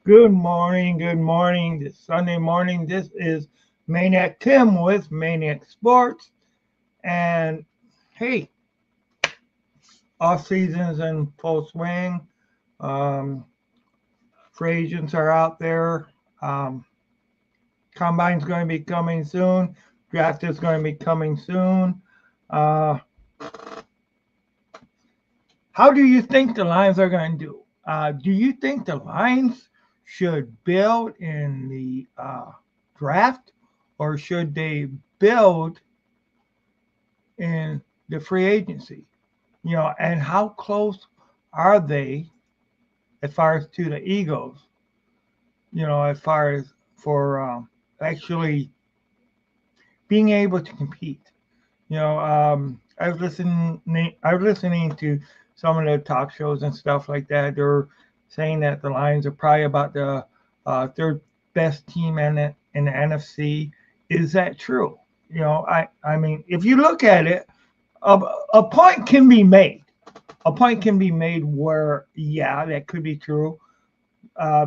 Good morning, good morning. This Sunday morning. This is Maniac Tim with Maniac Sports. And hey, off season's in full swing. Um, Free agents are out there. Um, Combine's going to be coming soon. Draft is going to be coming soon. Uh, how do you think the Lions are going to do? Do you think the Lions should build in the draft, or should they build in the free agency? And how close are they as far as to the Eagles? As far as for actually being able to compete. I was listening to some of the talk shows and stuff like that. They're saying that the Lions are probably about the third best team in the NFC. Is that true? I mean, if you look at it, a, a point can be made. A point can be made where, yeah, that could be true,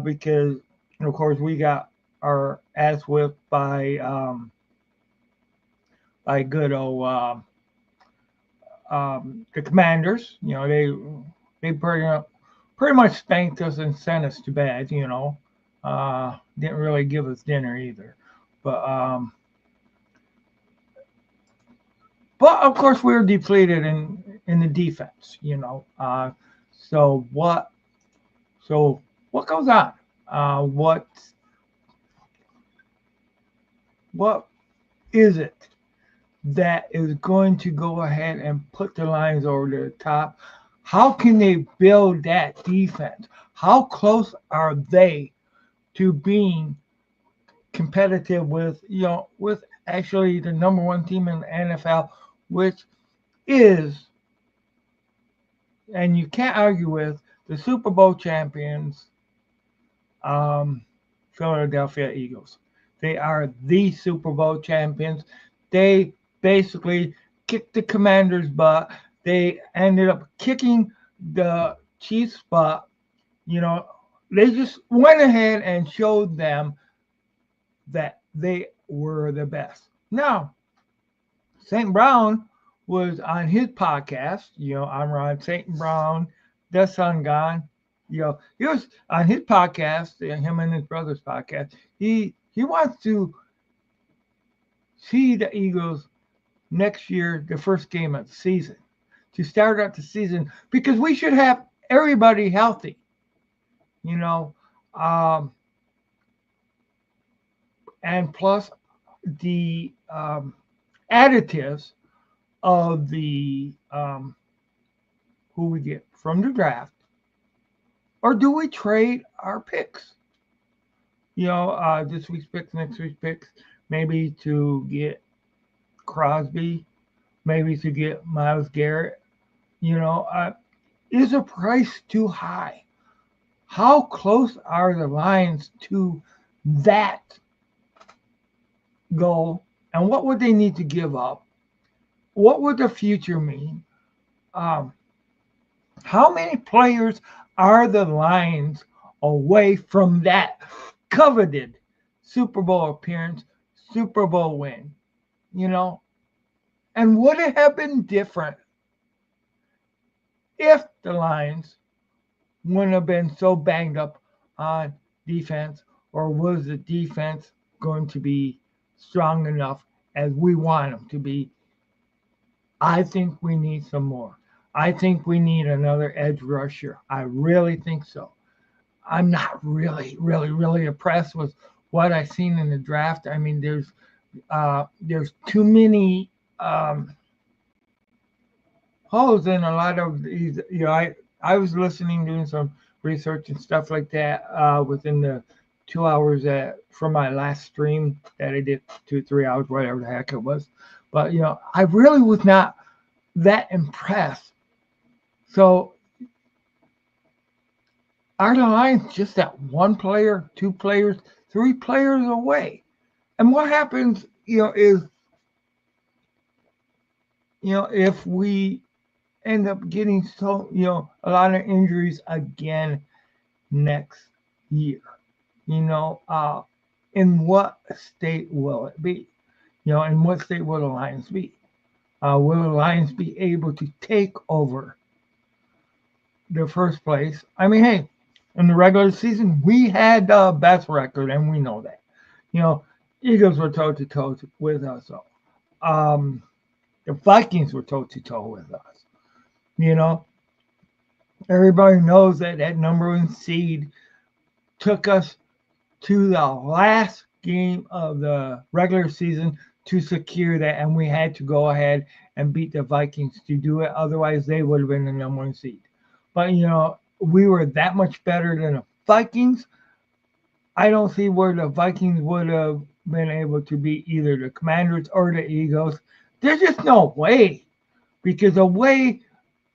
because, of course, we got our ass whipped by good old the Commanders. They pretty much spanked us and sent us to bed. Didn't really give us dinner either, but of course we were depleted in the defense. So what so what goes on? What is it that is going to go ahead and put the Lions over the top? How can they build that defense? How close are they to being competitive with actually the number one team in the NFL, which is, and you can't argue with, the Super Bowl champions, um, Philadelphia Eagles. They are the Super Bowl champions. They basically kicked the Commanders' butt. They ended up kicking the Chiefs' butt. You know, they just went ahead and showed them that they were the best. Now, St. Brown was on his podcast. I'm Ron St. Brown, the Sun Gone. He was on his podcast, him and his brother's podcast. He wants to see the Eagles next year, the first game of the season, to start out the season, because we should have everybody healthy. You know, um, and plus the additives of the who we get from the draft, or do we trade our picks? This week's picks, next week's picks, maybe to get Crosby, maybe to get Miles Garrett. Is the price too high? How close are the Lions to that goal? And what would they need to give up? What would the future mean? Um, how many players are the Lions away from that coveted Super Bowl appearance, Super Bowl win? You know, and would it have been different if the Lions wouldn't have been so banged up on defense, or was the defense going to be strong enough as we want them to be? I think we need some more. I think we need another edge rusher. I really think so. I'm not really, really, really impressed with what I've seen in the draft. I mean, there's too many holes in a lot of these. I was listening, doing some research and stuff like that within the 2 hours from my last stream that I did, 2 3 hours, whatever the heck it was. But I really was not that impressed. So are the Lions just that one player, two players, three players away? And what happens, is if we end up getting a lot of injuries again next year? You know, in what state will it be? You know, in what state will the Lions be? Will the Lions be able to take over the first place? I mean, hey, in the regular season, we had the best record, and we know that. You know, Eagles were toe to toe with us. So, um, the Vikings were toe to toe with us. You know, everybody knows that that number one seed took us to the last game of the regular season to secure that, and we had to go ahead and beat the Vikings to do it. Otherwise, they would have been the number one seed. But you know, we were that much better than the Vikings. I don't see where the Vikings would have been able to beat either the Commanders or the Eagles. There's just no way because the way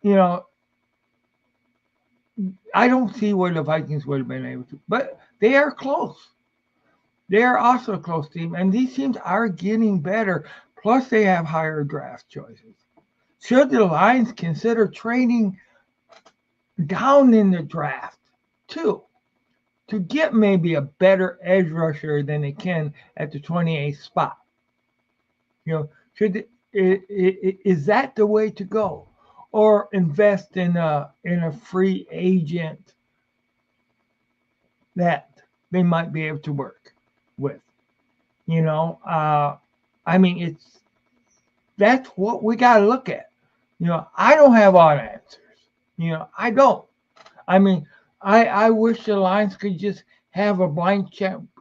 you know, I don't see where the Vikings would have been able to. But they are close. They are also a close team, and these teams are getting better. Plus, they have higher draft choices. Should the Lions consider trading down in the draft too to get maybe a better edge rusher than they can at the 28th spot? You know, is that the way to go, or invest in a free agent that they might be able to work with? You know, I mean, it's that's what we got to look at. You know, I don't have all the answers. You know, I don't. I mean, I wish the Lions could just have a blank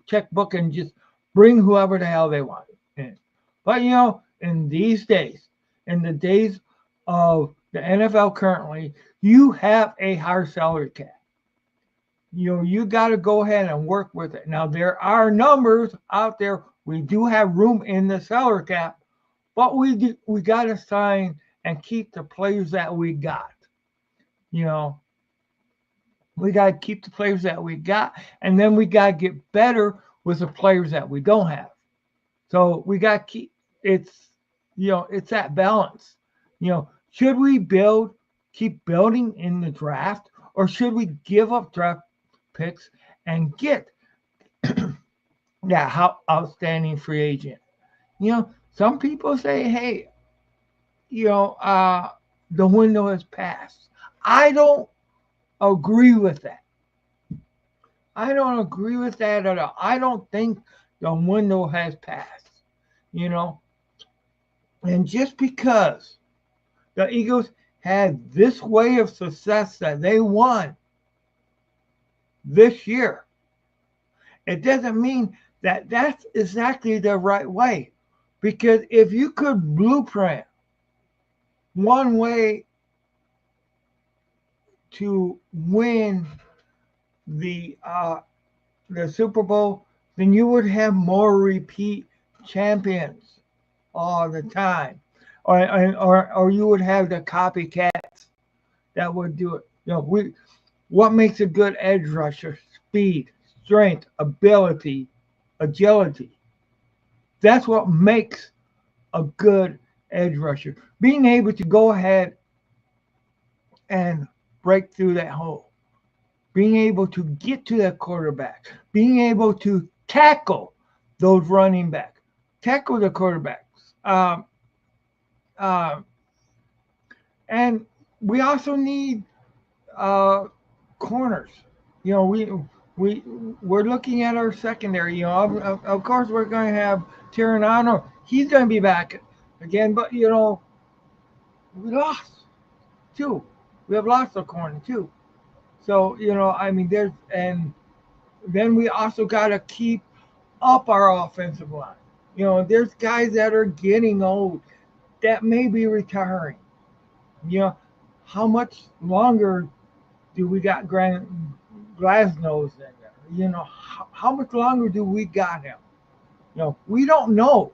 checkbook and just bring whoever the hell they want in. But you know, in these days, in the days of the NFL currently, you have a higher salary cap. You know, you got to go ahead and work with it. Now there are numbers out there. We do have room in the salary cap, but we got to sign and keep the players that we got. You know, we got to keep the players that we got, and then we got to get better with the players that we don't have. So we got to keep it's it's that balance. You know, should we keep building in the draft, or should we give up draft picks and get that outstanding free agent? You know, some people say, hey, you know, the window has passed. I don't agree with that. I don't agree with that at all. I don't think the window has passed. You know, and just because the Eagles had this way of success that they won this year, it doesn't mean that that's exactly the right way. Because if you could blueprint one way to win the the Super Bowl, then you would have more repeat champions all the time, or you would have the copycats that would do it. You know, what makes a good edge rusher? Speed, strength, ability, agility. That's what makes a good edge rusher. Being able to go ahead and break through that hole, being able to get to that quarterback, being able to tackle those running backs, tackle the quarterbacks. Uh, and we also need uh, corners. You know, we we're looking at our secondary. You know, of course we're going to have Tirano. He's going to be back again, but you know, we lost too. We have lost a corner too. So you know, I mean, there's and then we also got to keep up our offensive line. You know, there's guys that are getting old that may be retiring. You know, how much longer do we got Glasnow's in there? You know, how much longer do we got him? You know, we don't know.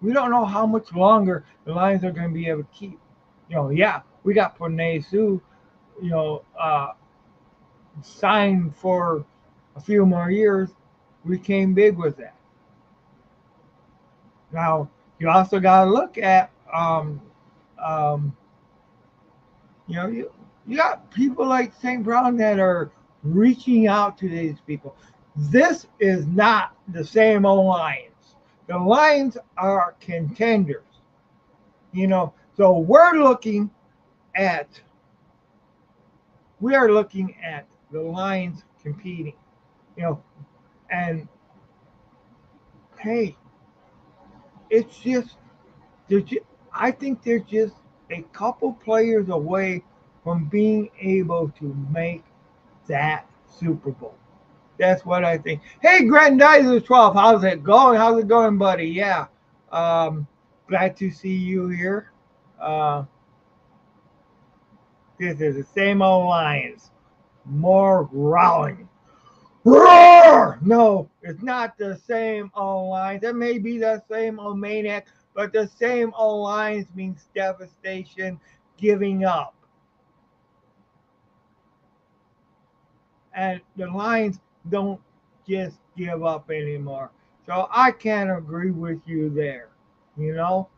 We don't know how much longer the Lions are going to be able to keep. You know, yeah, we got Panay Sue, you know, signed for a few more years. We came big with that. Now, you also got to look at, um, you know, you got people like St. Brown that are reaching out to these people. This is not the same old Lions. The Lions are contenders, you know. So at we are looking at the Lions competing, you know, and hey, it's just I think they're just a couple players away from being able to make that Super Bowl. That's what I think. Hey, Grandizer 12, how's it going? How's it going, buddy? Yeah, um, glad to see you here. Uh, this is the same old Lions. More growling. Roar! No, it's not the same old Lions. It may be the same old Maniac, but the same old Lions means devastation, giving up. And the Lions don't just give up anymore. So I can't agree with you there. You know,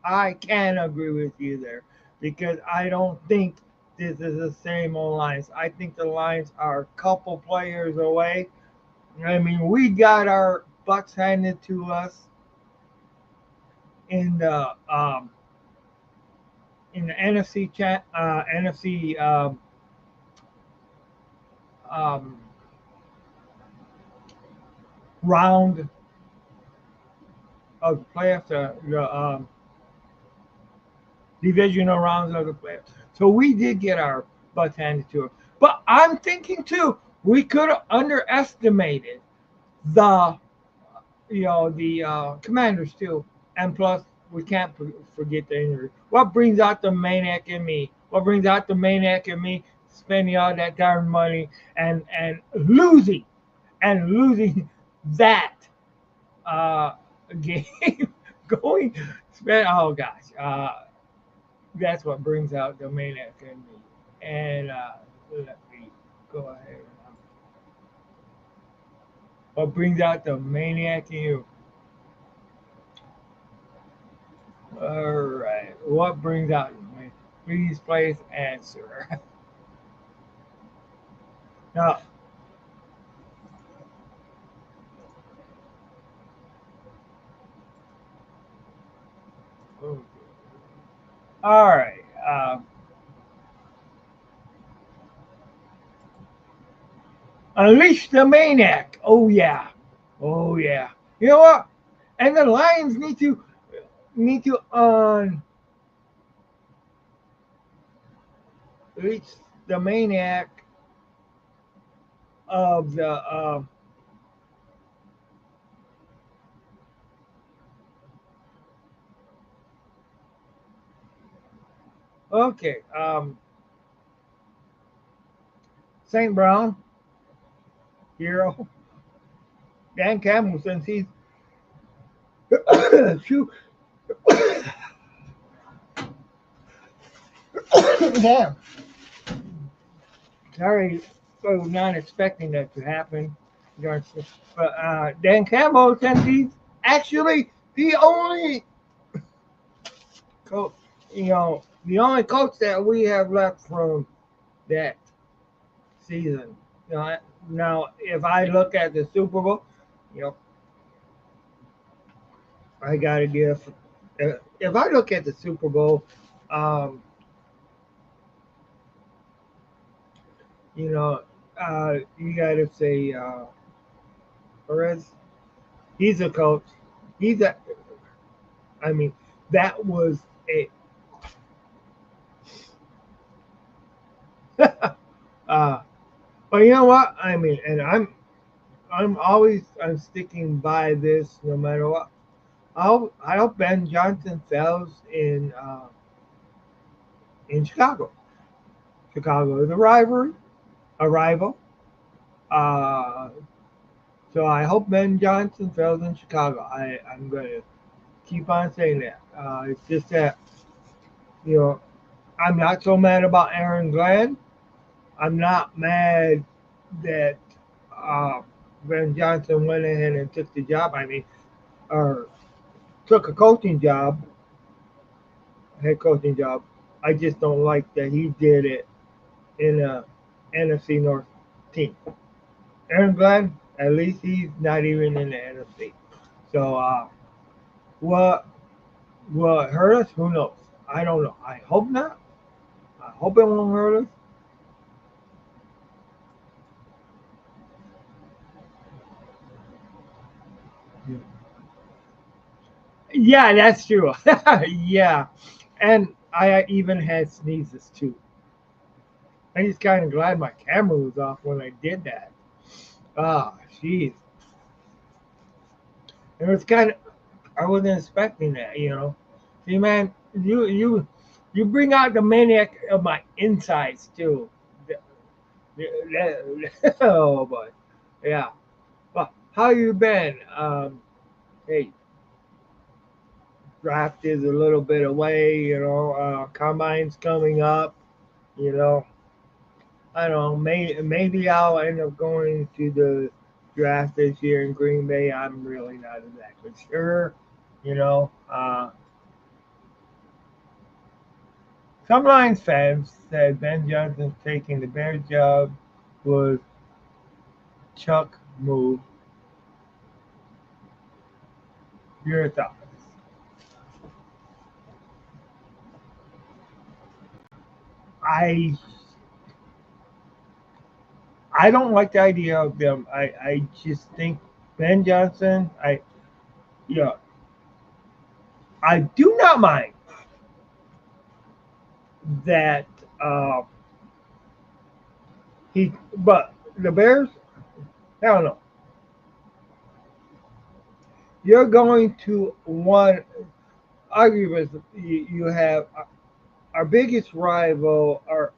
I can agree with you there because I don't think this is the same old Lions. I think the Lions are a couple players away. I mean, we got our butts handed to us in the NFC um, round of the playoffs, the divisional rounds of the playoffs. So we did get our butts handed to us. But I'm thinking too, we could have underestimated the Commanders too, and plus we can't forget the injury. What brings out the maniac in me? What brings out the maniac in me? Spending all that darn money and losing that uh, game, going spend. Oh gosh, that's what brings out the maniac in me. And let me go ahead. What brings out the maniac in you? All right. What brings out me? Please place answer. Now, okay. All right. Unleash the maniac. Oh yeah. Oh yeah. You know what? And the Lions need to unleash the maniac of the okay. Saint Brown hero Dan Campbell since he's shoot. Damn. Sorry, I was not expecting that to happen. But Dan Campbell, since he's actually the only coach, the only coach that we have left from that season. You know, now if I look at the Super Bowl, you know, I gotta give. If I look at the Super Bowl, um, you know, you gotta say Perez. He's a coach. He's a. I mean, that was a. uh, but you know what? I mean, and I'm sticking by this no matter what. I hope Ben Johnson fails in Chicago. Chicago is a rival. Uh, so I hope Ben Johnson fails in Chicago. I'm gonna keep on saying that. It's just that you know I'm not so mad about Aaron Glenn. I'm not mad that uh, Ben Johnson went ahead and took the job. I mean, or took a coaching job, head coaching job. I just don't like that he did it in a NFC North. team. Aaron Glenn, at least he's not even in the NFC. So what will it hurt us? Who knows? I don't know. I hope not. I hope it won't hurt us. Yeah, that's true. Yeah, and I even had sneezes too. I'm just kind of glad my camera was off when I did that. Ah, jeez. It was kind of. I wasn't expecting that. See, man, you bring out the maniac of my insides too. Oh boy, yeah. Well, how you been? Hey, draft is a little bit away. Combine's coming up. You know, I don't know. Maybe I'll end up going to the draft this year in Green Bay. I'm really not exactly sure. You know, some Lions fans said Ben Johnson taking the Bears job was Chuck move. Your thoughts? I I don't like the idea of them. I just think Ben Johnson. Yeah, I do not mind that but the Bears. I don't know. You're going to one argument. You have our biggest rival, are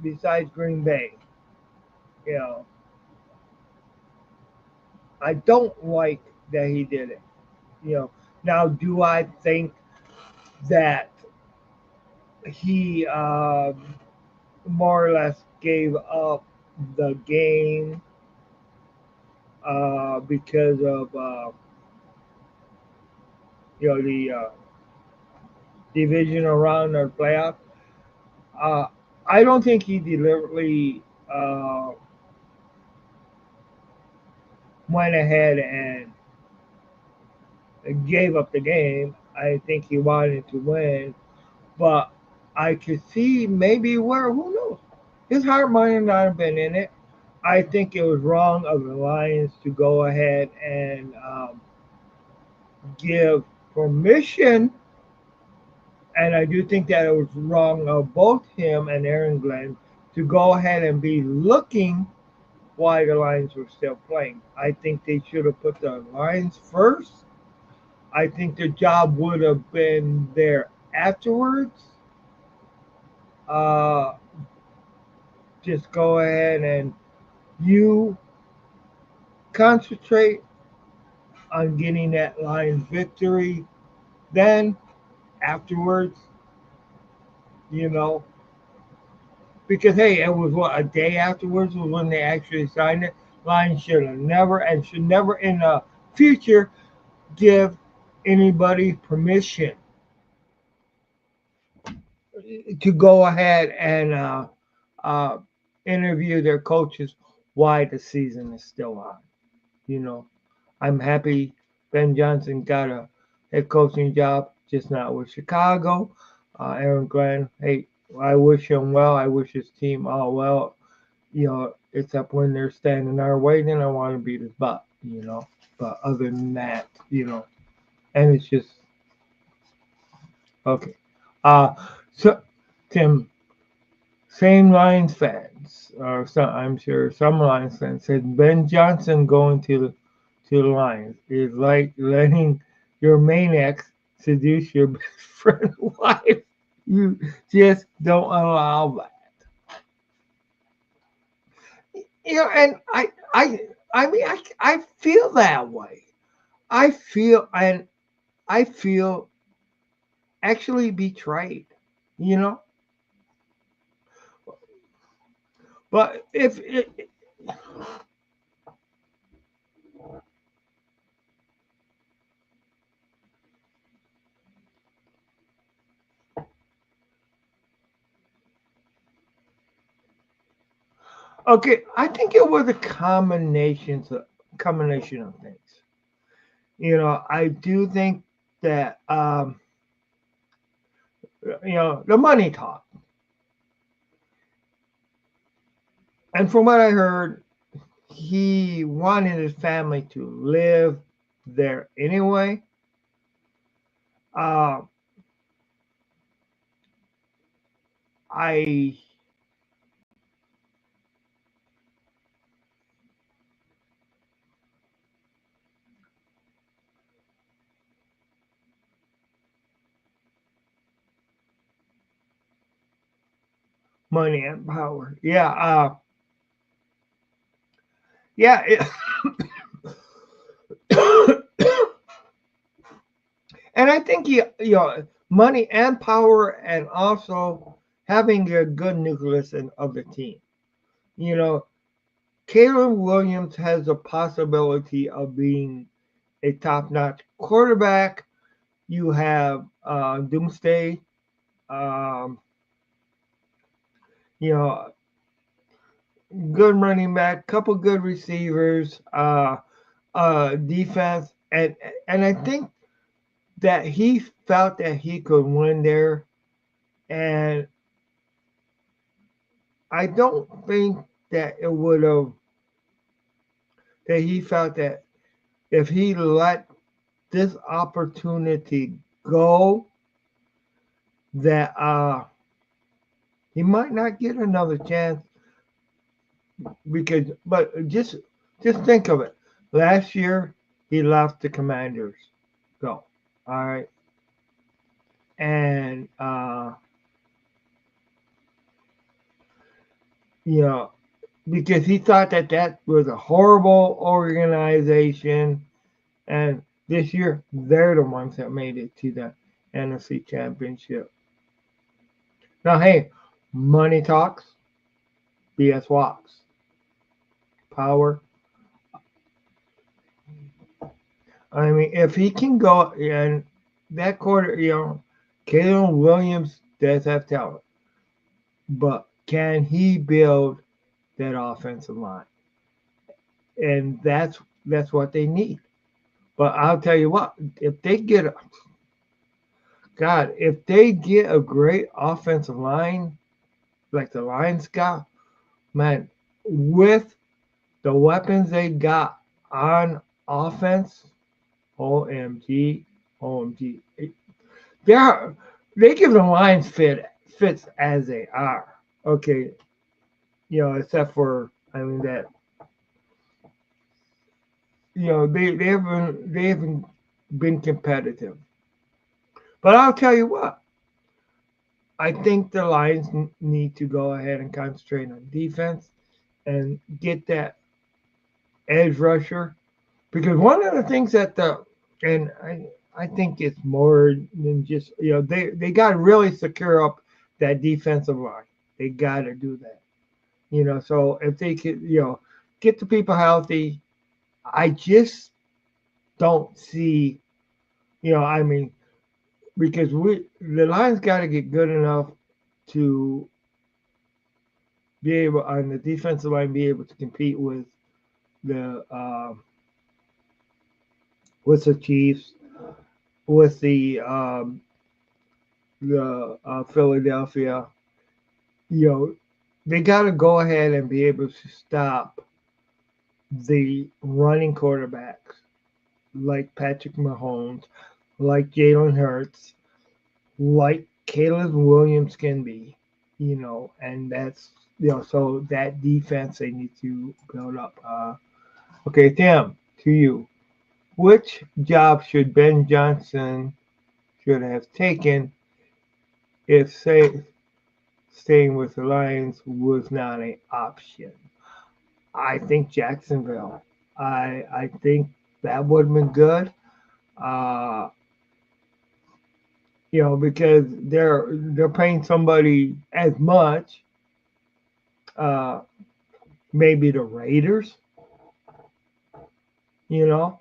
besides Green Bay. You know, I don't like that he did it. You know, now do I think that he more or less gave up the game because of the divisional round or playoff? Uh, I don't think he deliberately went ahead and gave up the game. I think he wanted to win, but I could see maybe where, who knows? His heart might not have been in it. I think it was wrong of the Lions to go ahead and give permission, and I do think that it was wrong of both him and Aaron Glenn to go ahead and be looking why the Lions were still playing. I think they should have put the Lions first. I think the job would have been there afterwards. Uh, just go ahead and you concentrate on getting that Lions victory. Then afterwards, you know, because hey, it was what, a day afterwards was when they actually signed it. Lions should have never and should never in the future give anybody permission to go ahead and uh, interview their coaches why the season is still on. You know, I'm happy Ben Johnson got a head coaching job, just not with Chicago. Aaron Glenn, hey, I wish him well. I wish his team all well. Except when they're standing our way, then I want to beat his butt. But other than that, and it's just okay. Uh, so Tim, same Lions fans, or some, I'm sure some Lions fans said Ben Johnson going to the Lions is like letting your maniac seduce your best friend wife. You just don't allow that. And I feel that way. I feel actually betrayed. You know, but if it, Okay, I think it was a combination of things. I do think that the money talk, and from what I heard, he wanted his family to live there anyway. Uh, I money and power, yeah, yeah, and I think money and power, and also having a good nucleus of the team. You know, Caleb Williams has the possibility of being a top-notch quarterback. You have Doomsday, um, you know, good running back, couple good receivers, defense, and I think that he felt that he could win there, and I don't think that it would have that he felt that if he let this opportunity go, that he might not get another chance but just think of it. Last year he left the Commanders go. All right. And you know, because he thought that that was a horrible organization, and this year they're the ones that made it to the NFC Championship. Now, hey, money talks, BS walks. Power. I mean, if he can go and that quarter, Caleb Williams does have talent, but can he build that offensive line? And that's what they need. But I'll tell you what, if they get a great offensive line like the Lions got, man, with the weapons they got on offense, OMG, OMG. They're they give the Lions fits as they are. Okay, except for I mean that they haven't been competitive. But I'll tell you what, I think the Lions need to go ahead and concentrate on defense and get that edge rusher, because one of the things that the and I think it's more than just they got to really secure up that defensive line. They got to do that. So if they could get the people healthy, I just don't see I mean because we the Lions got to get good enough to be able on the defensive line be able to compete the with the Chiefs, with the Philadelphia. You know, they got to go ahead and be able to stop the running quarterbacks like Patrick Mahomes, like Jalen Hurts, like Caleb Williams can be. And that's so that defense they need to build up. Okay, Tim, to you. Which job should Ben Johnson should have taken if staying with the Lions was not an option? I think Jacksonville. I think that would have been good. Uh, because they're paying somebody as much. Uh, maybe the Raiders. You know,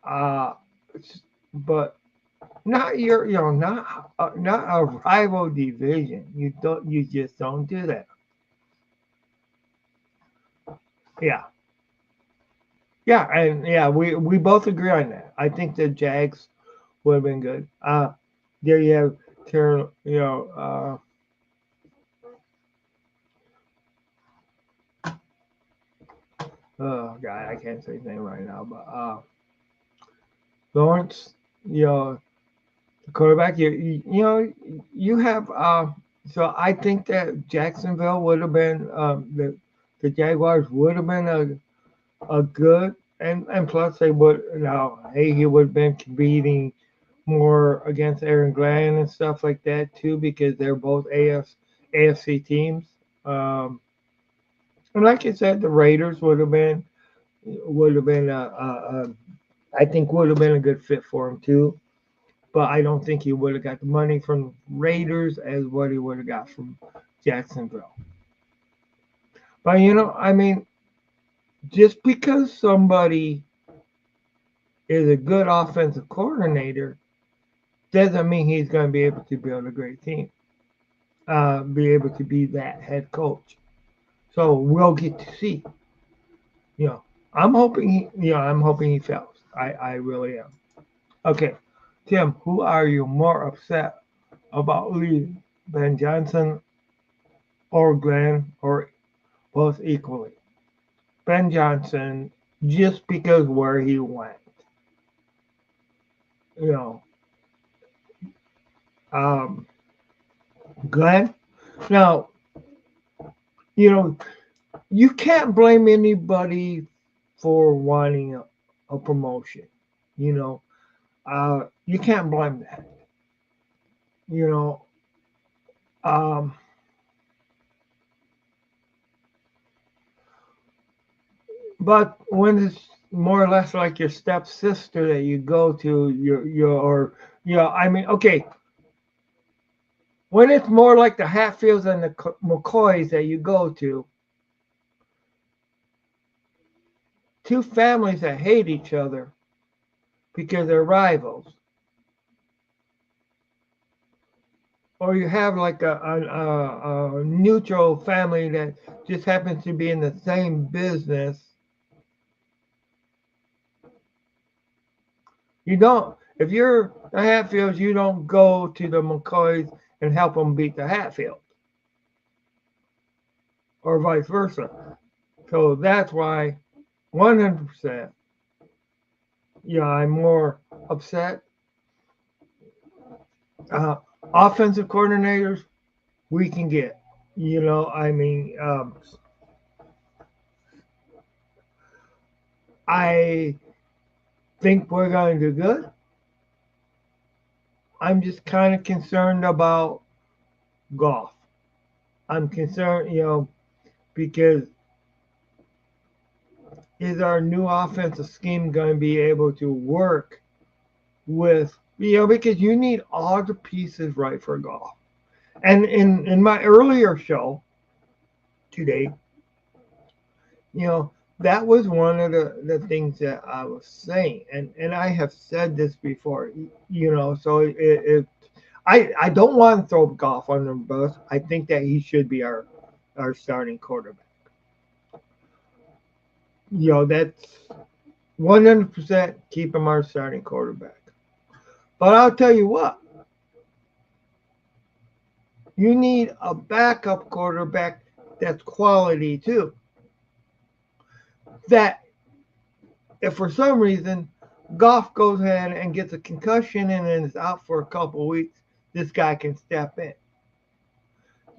uh, but not not a rival division. You just don't do that. Yeah, yeah, and yeah, we both agree on that. I think the Jags would have been good. There you have oh God, I can't say his name right now, but Lawrence, you know, the quarterback. You have so I think that Jacksonville would have been the Jaguars would have been a good and plus they would now hey he would have been competing more against Aaron Glenn and stuff like that too because they're both AFC teams. Um, and like I said, the Raiders would have been I think would have been a good fit for him too. But I don't think he would have got the money from Raiders as what he would have got from Jacksonville. But I mean, just because somebody is a good offensive coordinator doesn't mean he's going to be able to build a great team, be able to be that head coach. So we'll get to see. You know, I'm hoping he fails. I really am. Okay, Tim, who are you more upset about leaving? Ben Johnson or Glenn or both equally? Ben Johnson, just because where he went. You know, um, Glenn. Now, you know, you can't blame anybody for wanting a promotion. You know, you can't blame that. You know, um, but when it's more or less like your stepsister that you go to, or I mean, okay, when it's more like the Hatfields and the McCoys that you go to, two families that hate each other because they're rivals, or you have like a neutral family that just happens to be in the same business. You don't, if you're the Hatfields, you don't go to the McCoys and help them beat the Hatfields, or vice versa. So that's why 100%, I'm more upset. Uh, Offensive coordinators, we can get. I mean, I think we're going to do good. I'm just kind of concerned about golf. I'm concerned, because is our new offensive scheme going to be able to work with, because you need all the pieces right for golf. And in my earlier show today, you know, that was one of the things that I was saying. And I have said this before, so I don't want to throw golf under the bus. I think that he should be our starting quarterback. That's 100% keep him our starting quarterback. But I'll tell you what, you need a backup quarterback that's quality too. That if for some reason Goff goes ahead and gets a concussion and then is out for a couple of weeks, this guy can step in.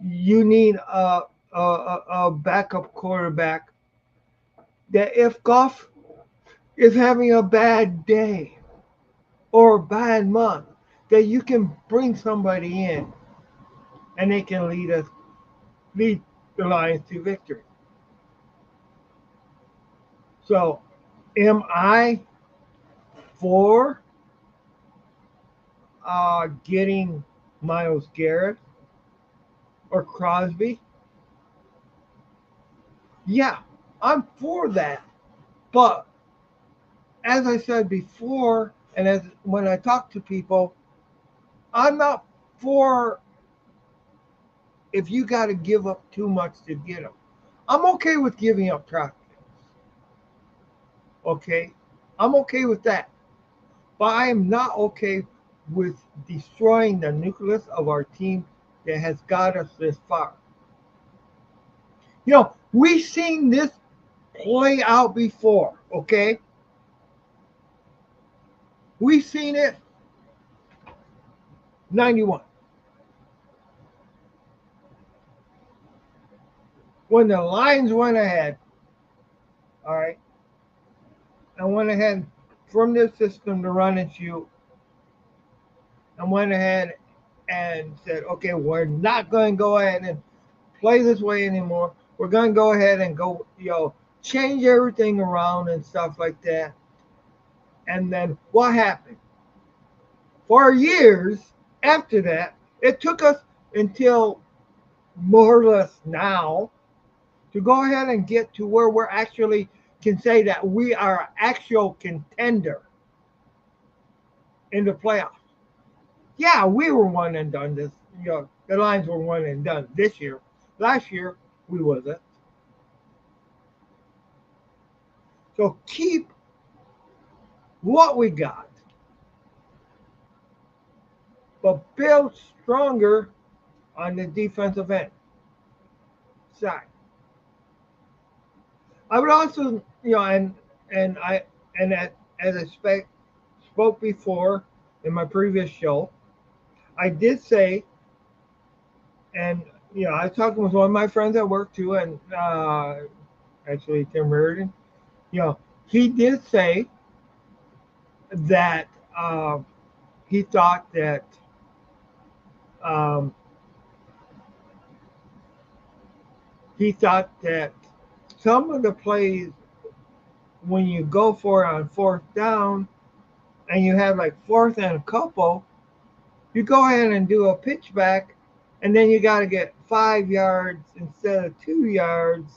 You need a backup quarterback that if Goff is having a bad day or a bad month, that you can bring somebody in and they can lead the Lions to victory. So, am I for getting Miles Garrett or Crosby? Yeah, I'm for that. But as I said before, and as when I talk to people, I'm not for if you got to give up too much to get them. I'm okay with giving up traffic. Okay, I'm okay with that, but I am not okay with destroying the nucleus of our team that has got us this far. We've seen this play out before. Okay, we've seen it 91 when the Lions went ahead. All right, and went ahead from their system to run and shoot, and went ahead and said, okay, we're not going to go ahead and play this way anymore. We're going to go ahead and go, change everything around and stuff like that. And then what happened? For years after that, it took us until more or less now to go ahead and get to where we're actually can say that we are an actual contender in the playoffs. Yeah, we were one and done this. The Lions were one and done this year. Last year, we wasn't. So keep what we got, but build stronger on the defensive end side. I would also, and I and as I spoke before in my previous show, I did say, and I was talking with one of my friends at work too, and actually Tim Reardon. You know, he did say that he thought that um, he thought that some of the plays when you go for it on fourth down and you have like fourth and a couple, you go ahead and do a pitch back, and then you got to get 5 yards instead of 2 yards,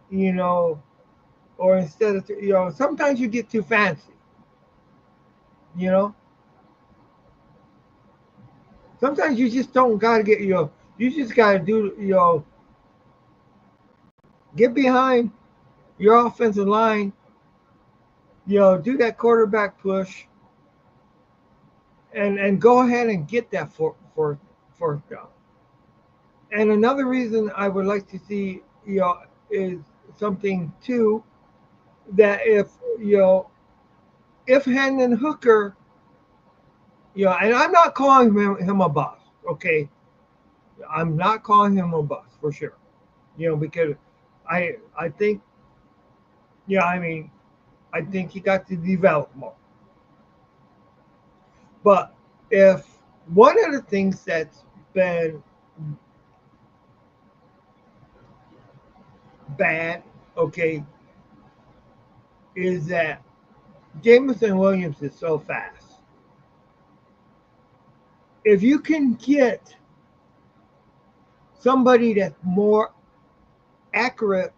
you know, or instead of, sometimes you get too fancy, you know. Sometimes you just don't got to get, you just got to do, get behind your offensive line, do that quarterback push, and go ahead and get that fourth down. And another reason I would like to see, is something too that if Hendon Hooker, and I'm not calling him a bust, okay, I'm not calling him a bust for sure, because I think, I mean, I think he got to develop more. But if one of the things that's been bad, okay, is that Jameson Williams is so fast. If you can get somebody that's more accurate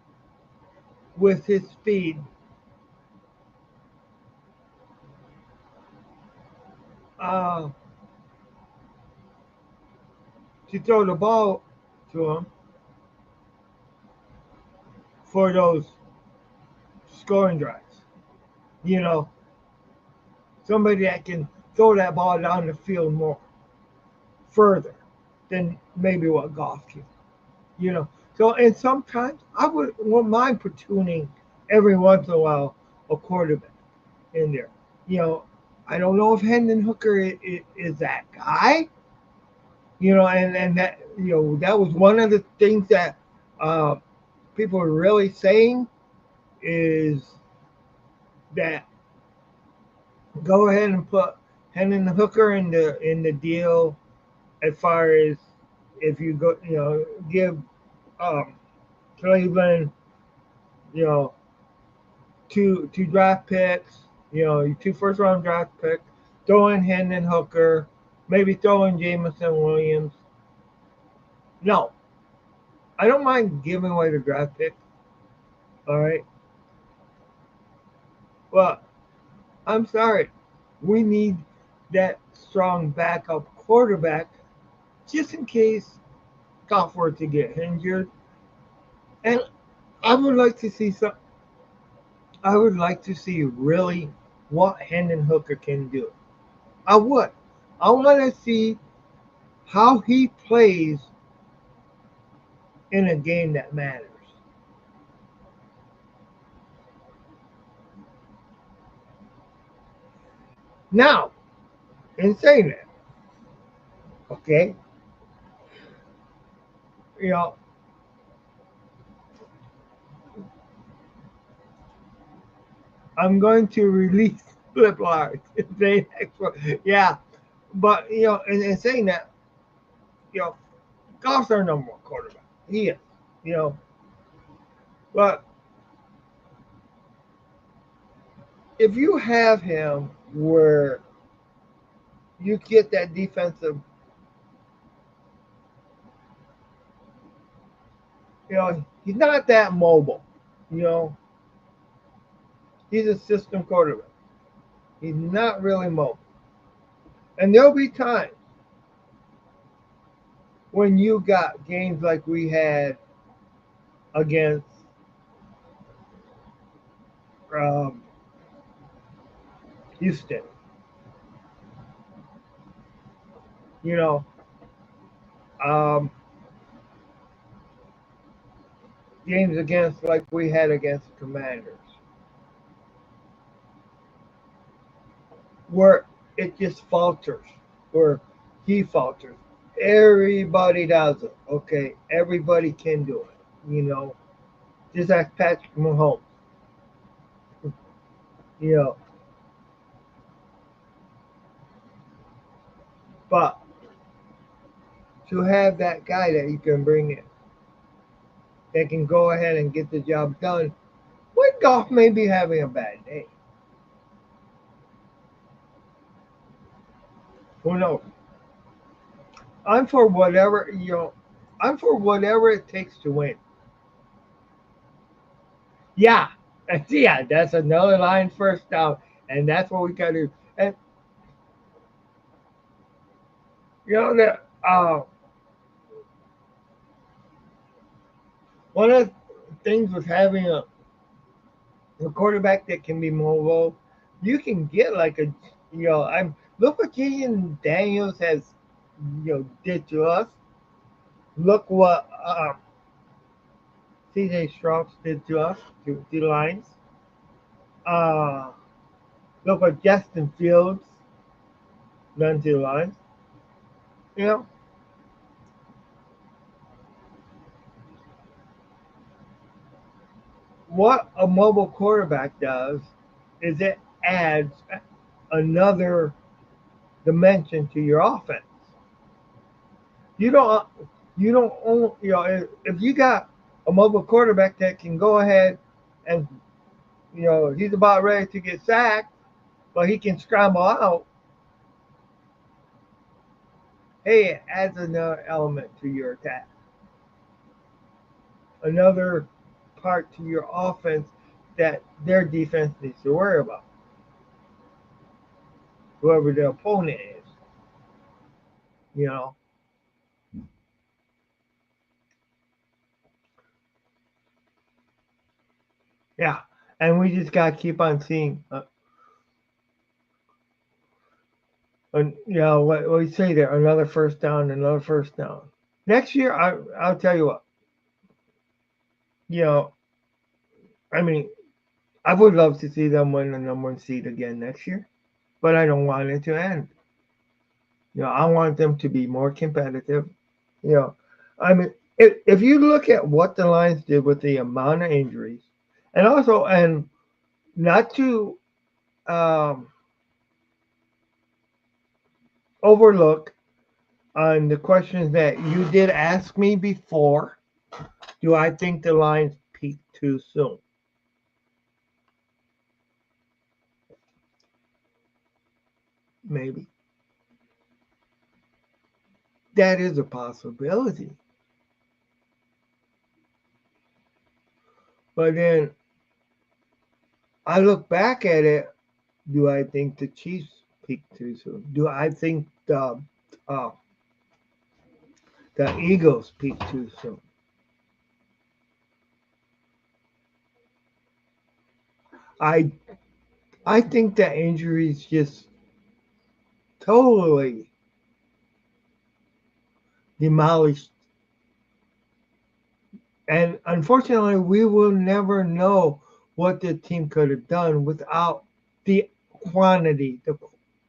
with his speed, uh, to throw the ball to him for those scoring drives, you know, somebody that can throw that ball down the field more further than maybe what Goff can, you know. So, and sometimes I wouldn't mind platooning every once in a while a quarterback in there. You know, I don't know if Hendon Hooker is that guy. And that that was one of the things that uh, people are really saying is that go ahead and put Hendon Hooker in the deal as far as if you go give um, Cleveland you know two draft picks, two first round draft picks, throw in Hendon Hooker, maybe throw in Jameson Williams. No, I don't mind giving away the draft pick. All right, but I'm sorry, we need that strong backup quarterback just in case Goff were to get injured. And I would like to see some. I would like to see really what Hendon Hooker can do. I would. I want to see how he plays in a game that matters. Now, in saying that, okay, you know, I'm going to release Flip Larry. Yeah, but in saying that, you know, Goff's our number one quarterback. He is, you know, but if you have him where you get that defensive, he's not that mobile. You know, he's a system quarterback. He's not really mobile. And there'll be times when you got games like we had against um, Houston. You know, um, games against like we had against the Commanders, where it just falters, where he falters. Everybody does it. Okay, everybody can do it. Just ask Patrick Mahomes. You know, but to have that guy that you can bring in that can go ahead and get the job done, when Goff may be having a bad day, who knows? I'm for whatever I'm for whatever it takes to win. Yeah, yeah, that's another line first down, and that's what we got to do. And that one of the things with having a quarterback that can be mobile, you can get like I'm look what Keegan Daniels has did to us. Look what CJ Strauss did to us to the Lions. Uh, look what Justin Fields done to the Lions. You know what a mobile quarterback does is it adds another dimension to your offense. You don't you don't own if you got a mobile quarterback that can go ahead and he's about ready to get sacked, but he can scramble out. Hey, it adds another element to your attack, another part to your offense that their defense needs to worry about. Whoever the opponent is, you know. Yeah, and we just gotta keep on seeing. What you say there? Another first down, another first down. Next year, I'll tell you what. You know, I mean, I would love to see them win the number one seed again next year, but I don't want it to end. I want them to be more competitive. You know, I mean, if you look at what the Lions did with the amount of injuries, and not to um, overlook on the questions that you did ask me before, do I think the Lions peaked too soon? Maybe that is a possibility. But then I look back at it. Do I think the Chiefs peaked too soon? Do I think uh, the Eagles peaked too soon? I I think that injuries just totally demolished. And unfortunately, we will never know what the team could have done without the quantity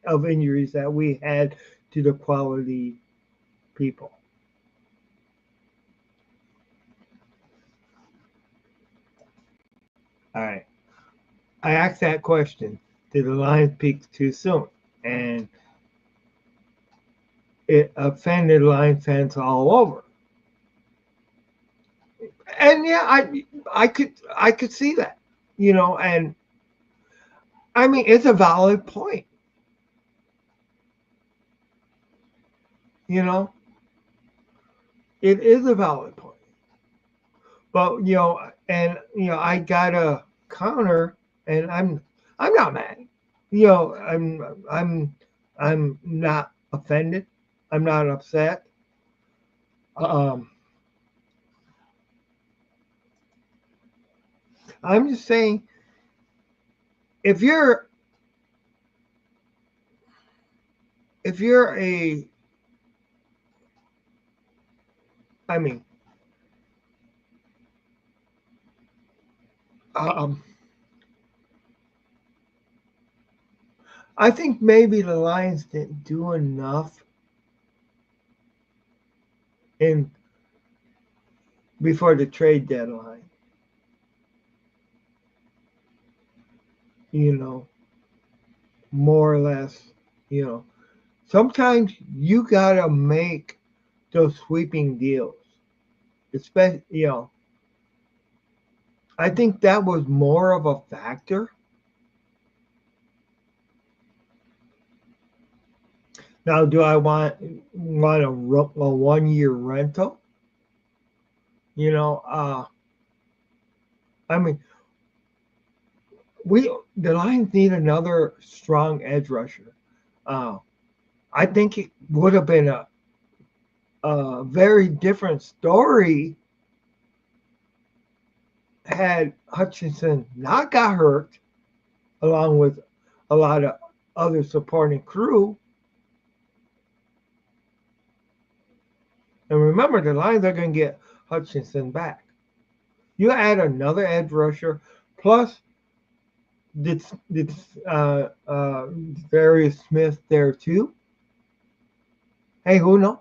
of injuries that we had to the quality people. All right. I asked that question. Did the Lions peak too soon? And it offended Lions fans all over. And yeah, I could see that, and I mean it's a valid point, you know, it is a valid point. But I gotta counter, and I'm not mad. You know, I'm not offended. I'm not upset. Um, I'm just saying if you're if you're a I mean um, I think maybe the Lions didn't do enough in before the trade deadline. You know, more or less. You know, sometimes you gotta make those sweeping deals. Especially, I think that was more of a factor. Now, do I want a 1 year rental? You know, I mean, we the Lions need another strong edge rusher. Uh, I think it would have been a very different story had Hutchinson not got hurt, along with a lot of other supporting crew. And remember, the Lions are going to get Hutchinson back. You add another edge rusher, plus did Darius Smith there too. Hey, who knows?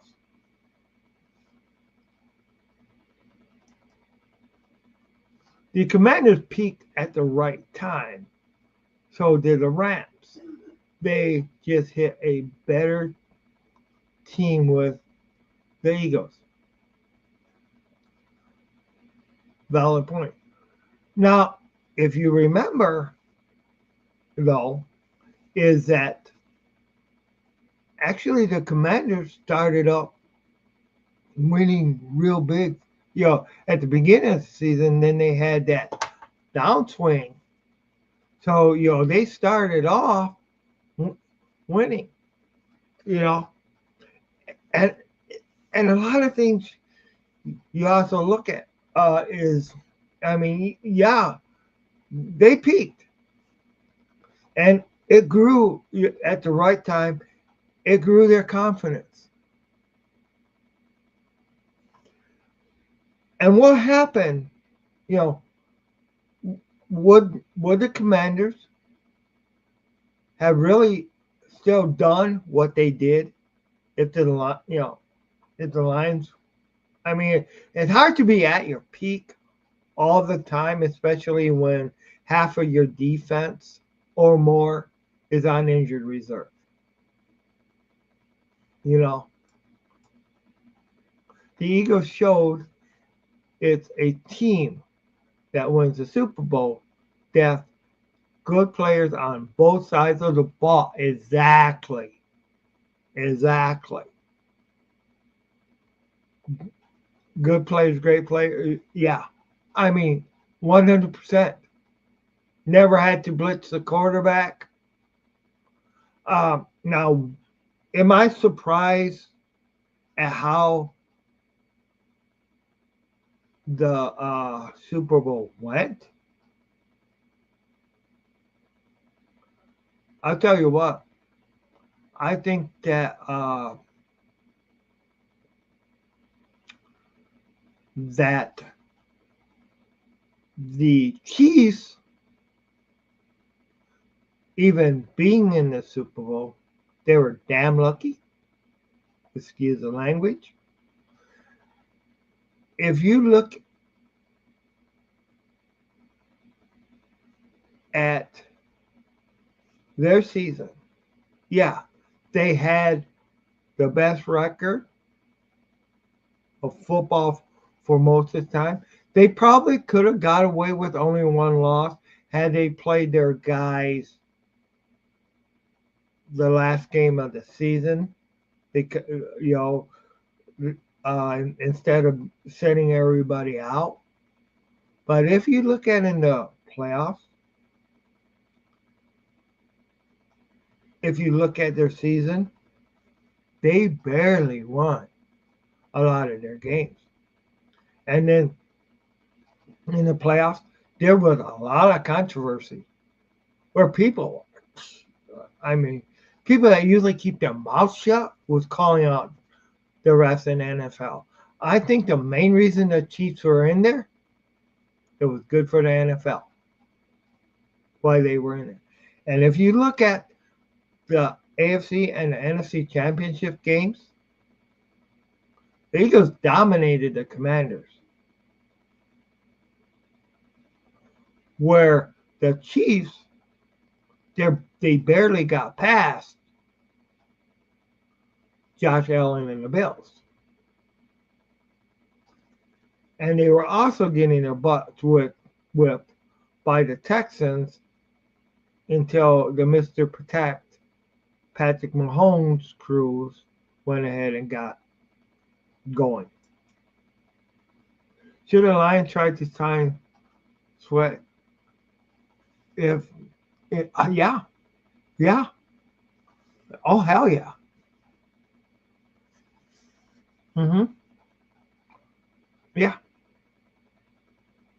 The Commanders peaked at the right time. So did the Rams. They just hit a better team with the Eagles. Valid point. Now, if you remember, though, is that actually the Commanders started up winning real big, at the beginning of the season. Then they had that downswing. So, they started off winning, you know, and and a lot of things you also look at is, I mean, yeah, they peaked and it grew at the right time. It grew their confidence. And what happened? You know, would the Commanders have really still done what they did if if the Lions? I mean, it's hard to be at your peak all the time, especially when half of your defense or more is on injured reserve. You know, the Eagles showed it's a team that wins the Super Bowl. That good players on both sides of the ball. Exactly. Exactly. Good players, great players. Yeah. I mean, 100%. Never had to blitz the quarterback. Now, am I surprised at how the Super Bowl went? I'll tell you what. I think that that the Chiefs, even being in the Super Bowl, they were damn lucky. Excuse the language. If you look at their season, yeah, they had the best record of football for most of the time. They probably could have got away with only one loss had they played their guys the last game of the season. They, you know, instead of setting everybody out. But if you look at in the playoffs, if you look at their season, they barely won a lot of their games. And then in the playoffs, there was a lot of controversy where people, I mean, people that usually keep their mouth shut was calling out the refs in the NFL. I think the main reason the Chiefs were in there, it was good for the NFL why they were in it. And if you look at the AFC and the NFC championship games, the Eagles dominated the Commanders, where the Chiefs they barely got past Josh Allen and the Bills. And they were also getting their butts whipped by the Texans until the Mr. Protect Patrick Mahomes crews went ahead and got going. Should the Lions try to sign Sweat? If yeah, yeah, oh hell yeah, mm-hmm. Yeah,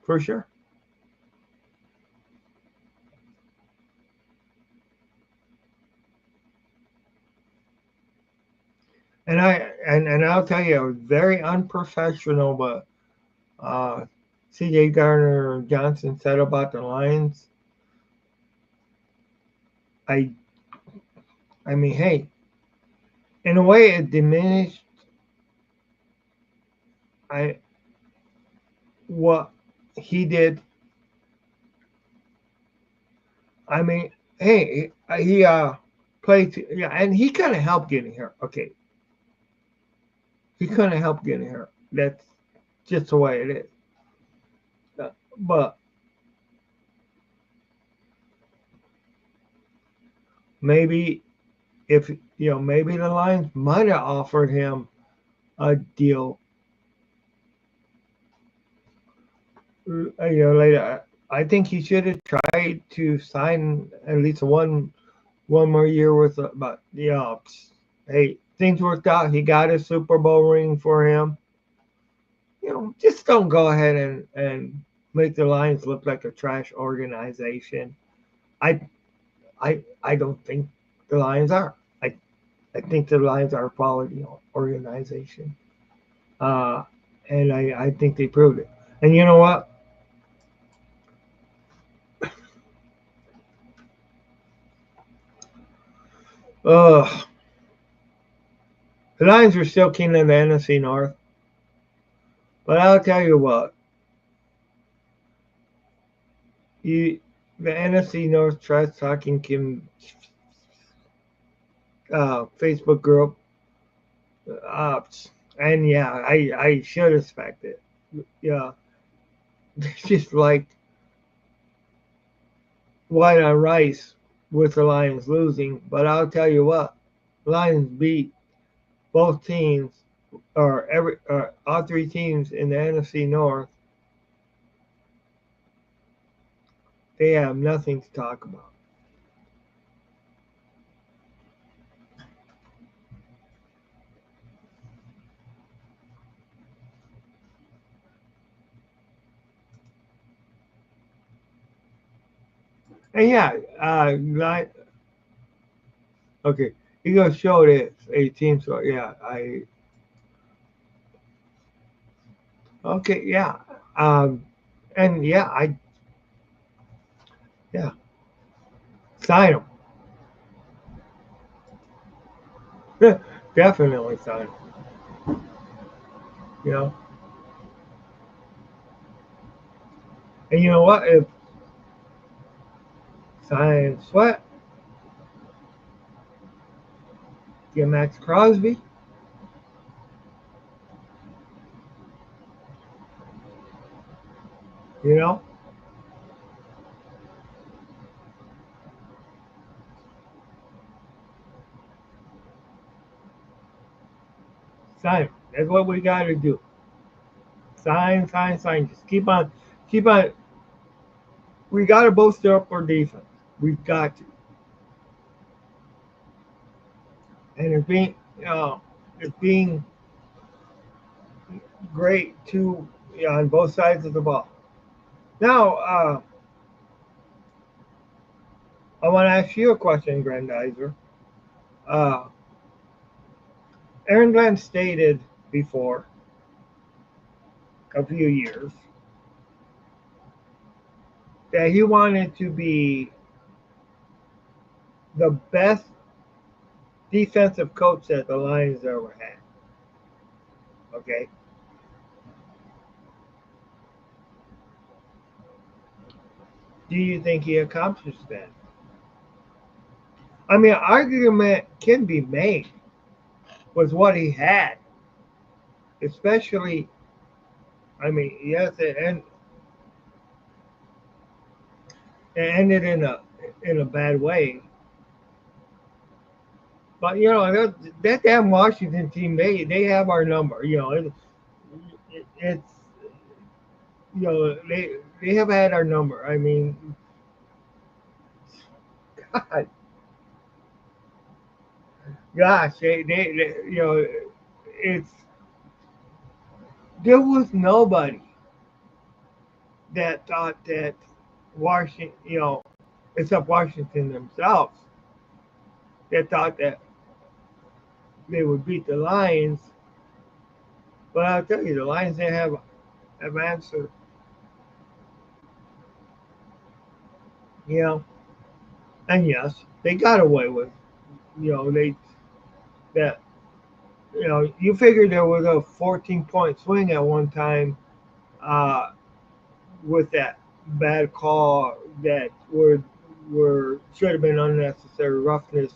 for sure. And I'll tell you, it was very unprofessional, but uh, C.J. Gardner Johnson said about the Lions. I I mean, hey, in a way, it diminished I what he did. I mean, hey, he played, yeah, and he kind of helped getting hurt. Okay, he couldn't help getting hurt. That's just the way it is. But maybe if maybe the Lions might have offered him a deal, later. I think he should have tried to sign at least one more year with, but hey, things worked out. He got a Super Bowl ring for him. Just don't go ahead and make the Lions look like a trash organization. I I don't think the Lions are. I I think the Lions are a quality organization, uh, and I think they proved it. And you know what? Ugh, the Lions are still king of the NFC North, but I'll tell you what, you the NFC North trash talking Kim Facebook group, uh, and yeah, I should expect it. Yeah, it's just like white on rice with the Lions losing. But I'll tell you what, Lions beat both teams or all three teams in the NFC North. They have nothing to talk about. And yeah, Okay, you gonna show that 18. So yeah, I okay, yeah, um, and yeah, yeah, sign them. Definitely sign them. You know, and you know what? If sign Sweat, get Max Crosby, you know, sign 'em. That's what we got to do. Sign, sign, sign. Just keep on. We got to bolster up our defense. We've got to, and it's being great too, on both sides of the ball. Now, I want to ask you a question, Grandizer. Uh, Aaron Glenn stated before a few years that he wanted to be the best defensive coach that the Lions ever had. Okay, do you think he accomplished that? I mean, argument can be made with what he had, especially. I mean, yes, it ended in a bad way. But you know that damn Washington team, they have our number. You know, it's they have had our number. I mean, God, gosh, it's there was nobody that thought that Washington, except Washington themselves, that thought that they would beat the Lions. But I'll tell you, the Lions didn't have answer. You know, and yes, they got away with. They that you figured there was a 14-point swing at one time, uh, with that bad call that were should have been unnecessary roughness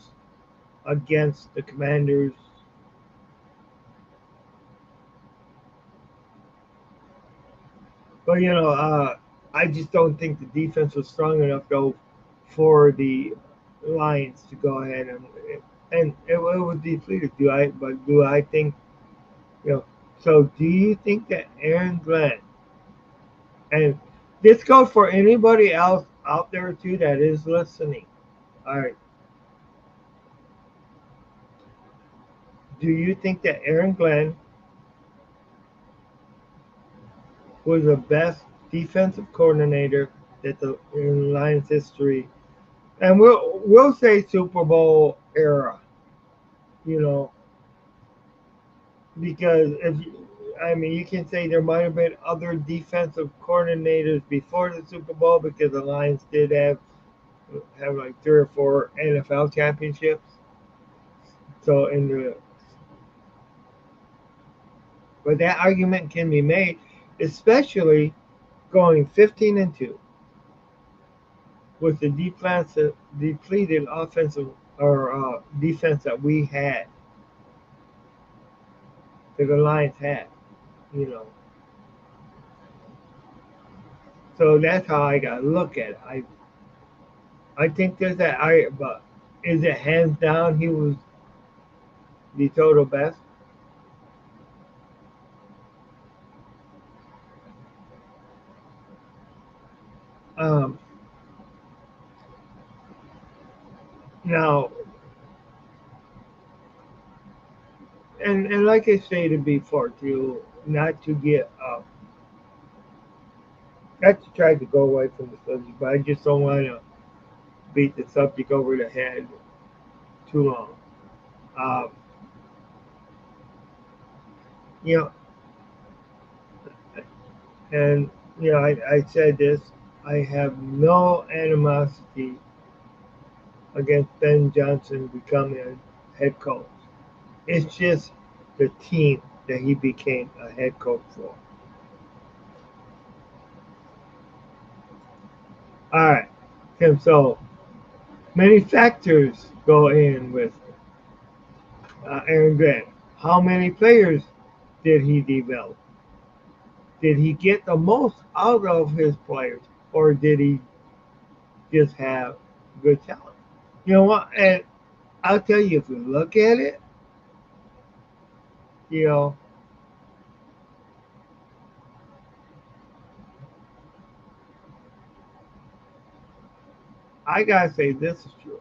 against the Commanders. But I just don't think the defense was strong enough though for the Lions to go ahead and it was depleted. Do I think you know? So do you think that Aaron Glenn, and this goes for anybody else out there too that is listening? All right, do you think that Aaron Glenn was the best defensive coordinator that the in Lions history, and we'll say Super Bowl era, you know, because if I mean you can say there might have been other defensive coordinators before the Super Bowl because the Lions did have like 3 or 4 NFL championships. So in the but that argument can be made, especially going 15-2 with the depleted offensive or defense that we had, that the Lions had, you know. So that's how I got to look at it. I think there's that but is it hands down he was the total best? Um, Now, and like I stated before, to not to get not to try to go away from the subject, but I just don't want to beat the subject over the head too long. Um, you know, and I said this. I have no animosity against Ben Johnson becoming a head coach. It's just the team that he became a head coach for. All right, Tim. So many factors go in with Aaron Grant. How many players did he develop? Did he get the most out of his players, or did he just have good talent? You know what? And I'll tell you, if you look at it, you know, I gotta say this is true.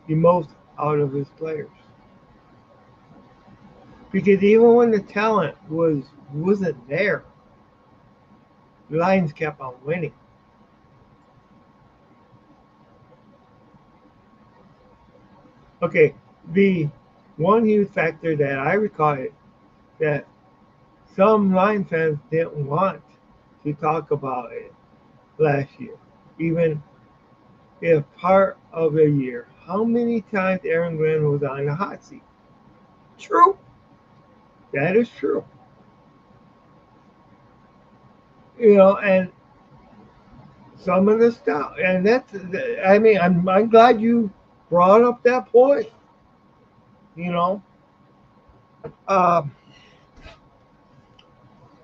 The most out of his players, because even when the talent wasn't there, the Lions kept on winning. Okay, the one huge factor that I recall it that some Lion fans didn't want to talk about it last year, even if part of the year. How many times Aaron Glenn was on the hot seat? True, that is true. And some of the stuff, and that's, I mean, I'm glad you brought up that point. You know, um,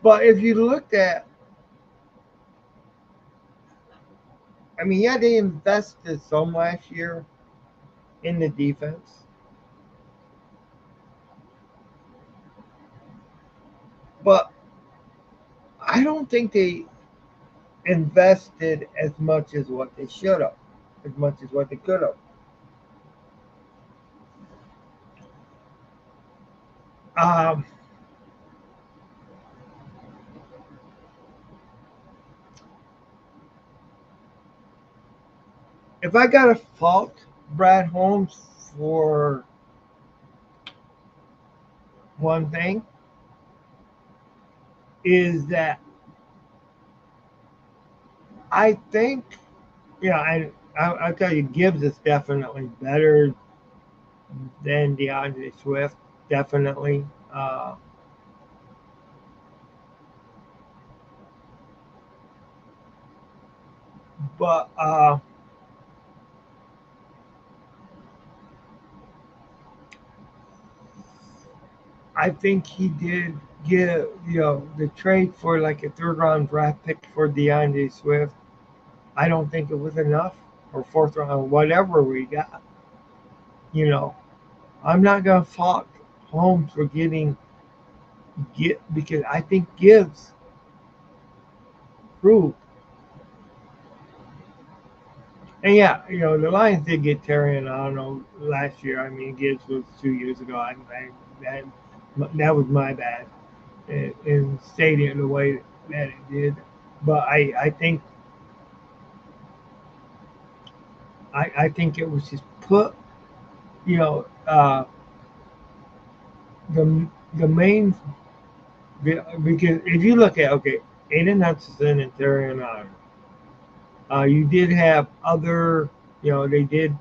but if you looked at, I mean, yeah, they invested some last year in the defense, but I don't think they invested as much as what they should have, as much as what they could have. Um, if I got to fault Brad Holmes for one thing, is that I think, I'll tell you, Gibbs is definitely better than DeAndre Swift, definitely. But I think he did get, the trade for like a third round draft pick for DeAndre Swift. I don't think it was enough, or fourth round, whatever we got. You know, I'm not gonna fault Holmes for get because I think Gibbs proved. And yeah, the Lions did get Terry, and I don't know, last year. I mean, Gibbs was 2 years ago. That that was my bad in stating it the way that it did. But I think it was just put, you know, uh, the main, because if you look at, okay, Aiden Hutchinson and Terry and you did have other, they did.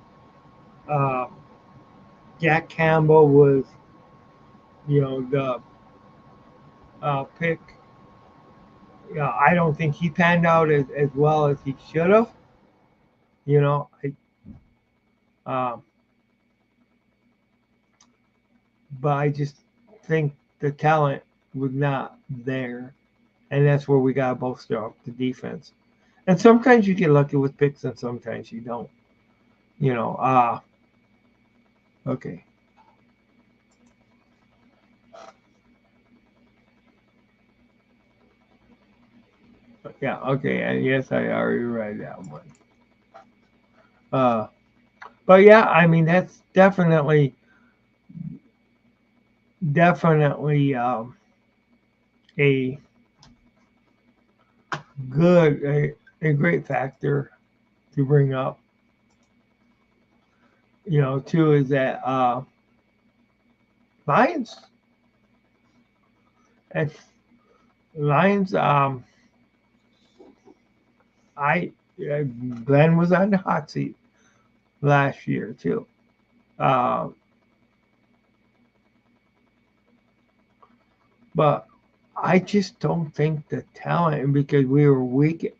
Uh, Jack Campbell was, the pick. I don't think he panned out as well as he should have. You know, um, but I just think the talent was not there, and that's where we got to bolster up the defense. And sometimes you get lucky with picks, and sometimes you don't. You know, okay, yeah, okay, and yes, I already read that one. Uh, but yeah, I mean that's definitely a a great factor to bring up. too is that Lions and Lions. I Glenn was on the hot seat last year too. Uh, but I just don't think the talent because we were weak.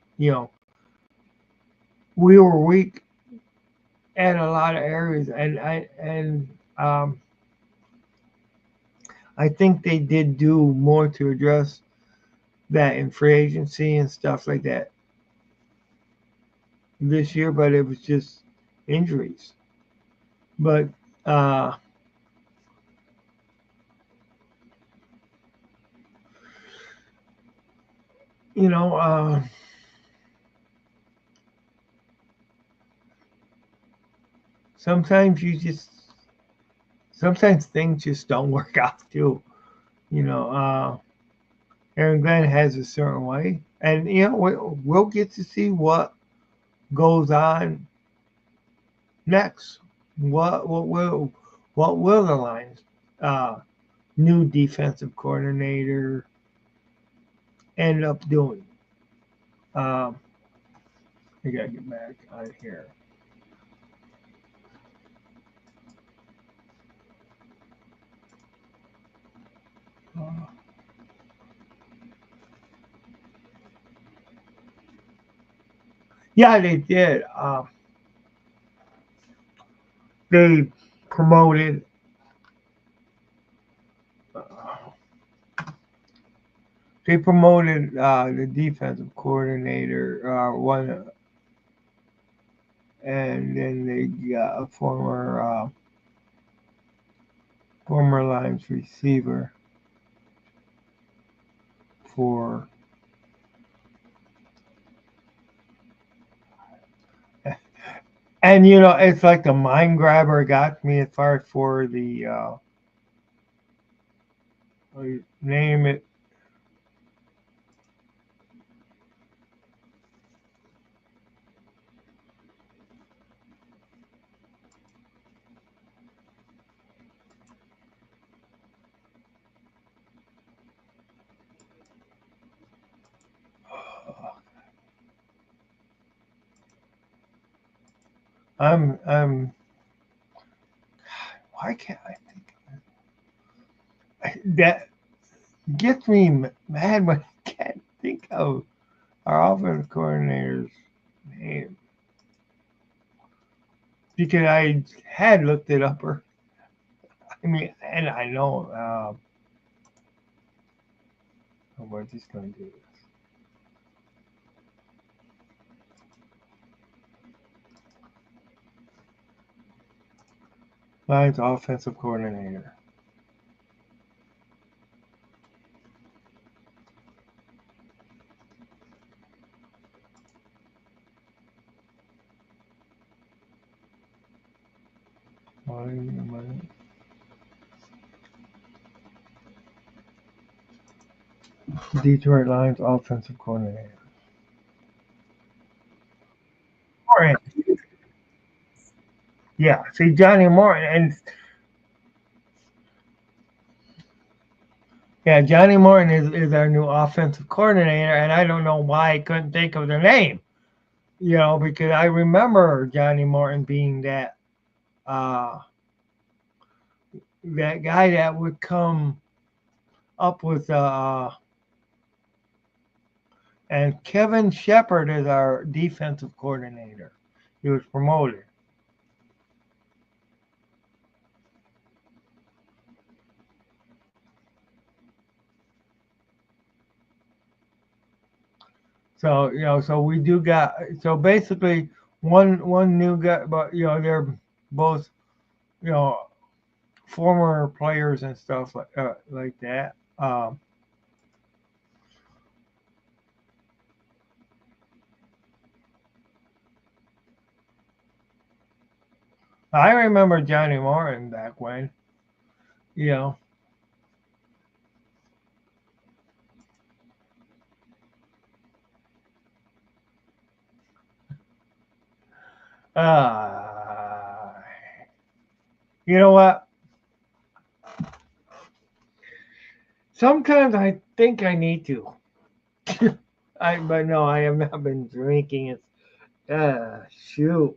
We were weak in a lot of areas, and I think they did do more to address that in free agency and stuff like that this year, but it was just injuries. But uh, you know, sometimes you just sometimes things just don't work out too. You know, Aaron Glenn has a certain way, and we'll get to see what goes on next. What will the Lions uh, new defensive coordinator end up doing? Um, I gotta get back on here. Uh, yeah, they did. They promoted. Uh, they promoted the defensive coordinator one, and then they got a former Lions receiver for. And it's like the mind grabber got me as far as for the name it. I'm why can't I think that gets me mad when I can't think of our offensive coordinator's name because I had looked it up. Or I mean, and I know. We're just gonna do this. Lions offensive coordinator. Detroit Lions offensive coordinator. Morton. Yeah, see Johnny Morton, and yeah, Johnny Morton is our new offensive coordinator, and I don't know why I couldn't think of the name. Because I remember Johnny Morton being uh, that guy that would come up with and Kevin Shepard is our defensive coordinator. He was promoted. So so we do got so basically one new guy, but they're both you know former players and stuff like that. I remember Johnny Martin back when you know. Uh, You know what? Sometimes I think I need to. But no, I have not been drinking. It's shoot.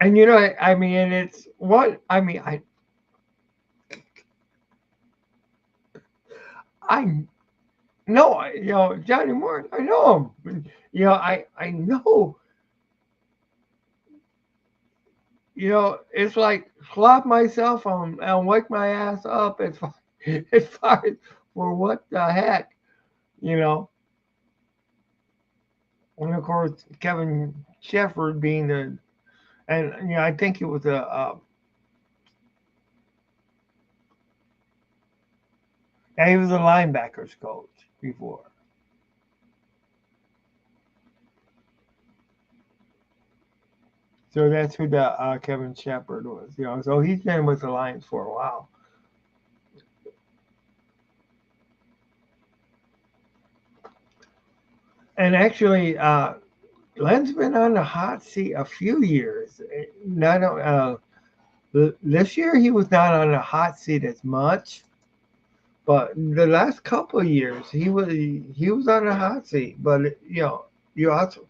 And I mean, and it's what I mean. I know, Johnny Moore. I know him. I know. It's like slap myself on and wake my ass up as far as for what the heck, you know. And of course, Kevin Shepard being and I think it was he was a linebackers coach before. So that's who the Kevin Shepard was. So he's been with the Lions for a while. And actually, Glenn's been on the hot seat a few years. Not this year he was not on the hot seat as much, but the last couple of years he was on the hot seat. But you also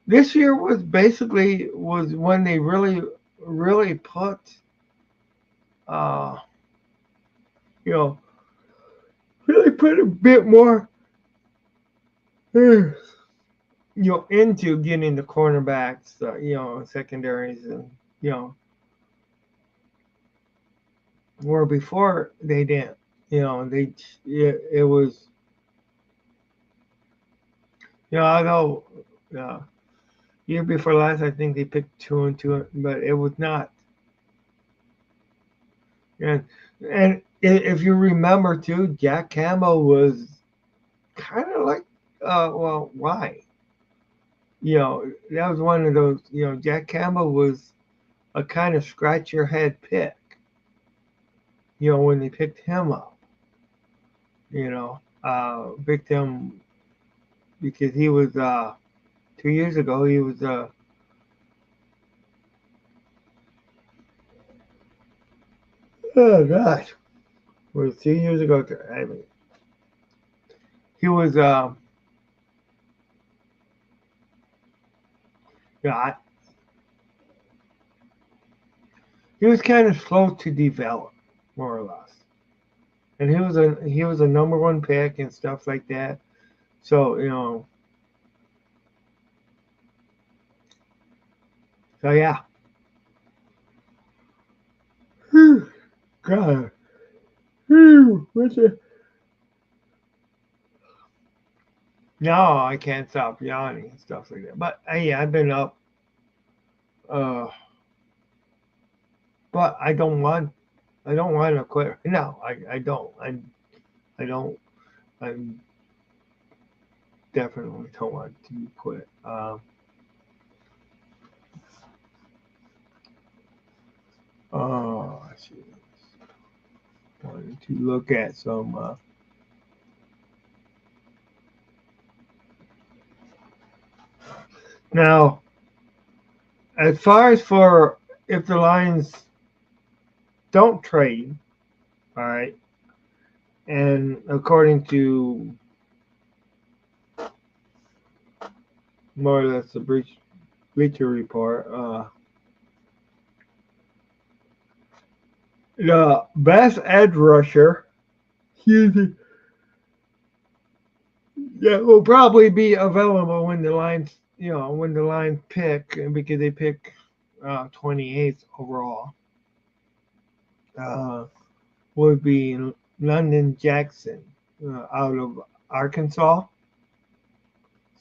this year was when they really put uh you know really put a bit more into getting the cornerbacks, secondaries, and you know where before they didn't. It was although year before last I think they picked two and two, but it was not. And if you remember too, Jack Campbell was kind of like well, why? That was one of those. Jack Campbell was a kind of scratch your head pick. When they picked him up, picked him because he was 2 years ago. He was oh gosh, it was 2 years ago. I mean, he was yeah, he was kind of slow to develop, more or less. And he was a number one pick and stuff like that. So so yeah. God, what's it? No, I can't stop yawning and stuff like that. But yeah, I've been up, uh, but I don't want to quit. No, I don't. I don't. I definitely don't want to quit. Oh, I see. Wanted to look at some. Now, as far as for if the Lions don't trade, all right, and according to more or less the Bleacher Report, the best edge rusher, excuse me, that will probably be available when the Lions pick, because they pick 28th overall, uh, would be London Jackson out of Arkansas.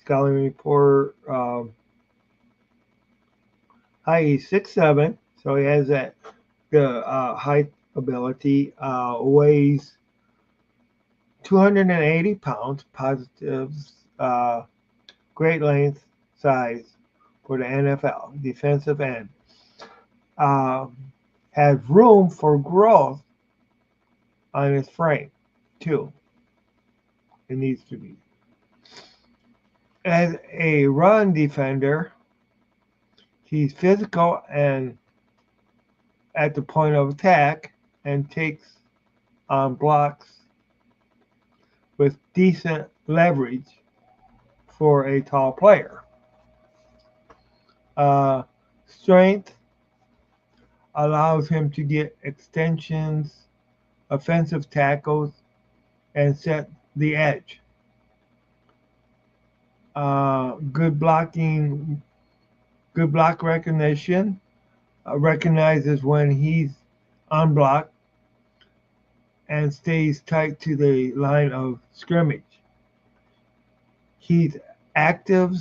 Scouting report, height is 6'7", so he has that the height ability. Weighs 280 pounds, positives, great length, size for the NFL. Defensive end. Uh, has room for growth on his frame, too. It needs to be. As a run defender, he's physical and at the point of attack and takes on blocks with decent leverage for a tall player. Uh, Strength allows him to get extensions, offensive tackles, and set the edge. Good blocking, good block recognition, recognizes when he's unblocked and stays tight to the line of scrimmage. He's active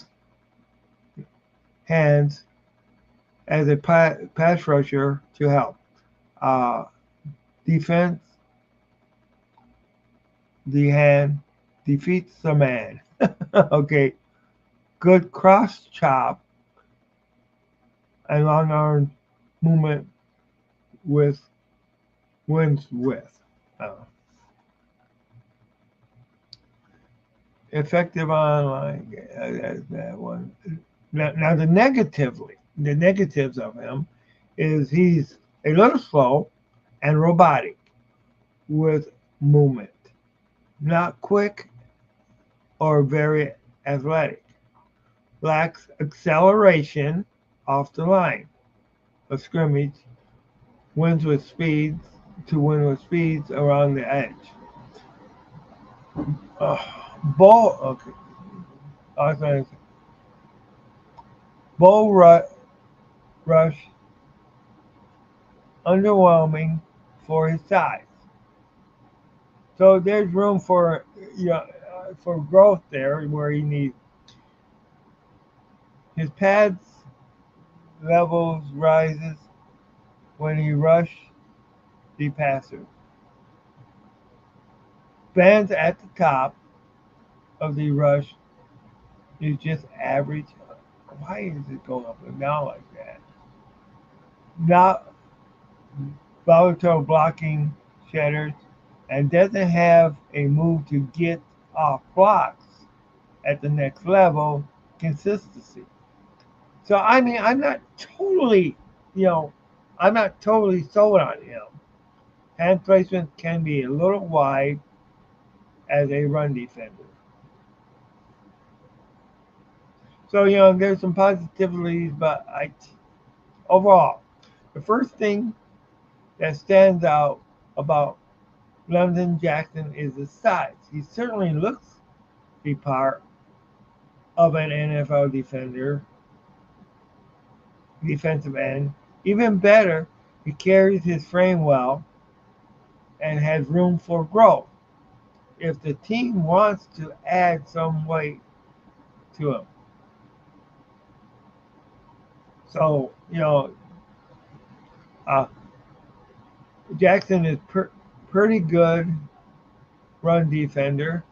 hands as a pass rusher to help. Uh, Defense, the hand defeats the man. Okay, good cross chop and long arm movement with wins with. Uh, Effective online. That's that one. Now the negatives of him is he's a little slow and robotic with movement, not quick or very athletic, lacks acceleration off the line of scrimmage, wins with speeds to win with speeds around the edge. Uh, okay. I was gonna say, bull rush, underwhelming for his size. So there's room for for growth there where he needs his pads levels rises when he rush the passer. Fans at the top of the rush is just average. Why is it going up and down like that? Not volatile blocking shatters and doesn't have a move to get off blocks at the next level consistency. So I mean, you know, I'm not totally sold on him. Hand placement can be a little wide as a run defender. So there's some positivities, but overall, the first thing that stands out about London Jackson is his size. He certainly looks the part of an NFL defensive end. Even better, he carries his frame well and has room for growth if the team wants to add some weight to him. So, uh, Jackson is pretty good run defender.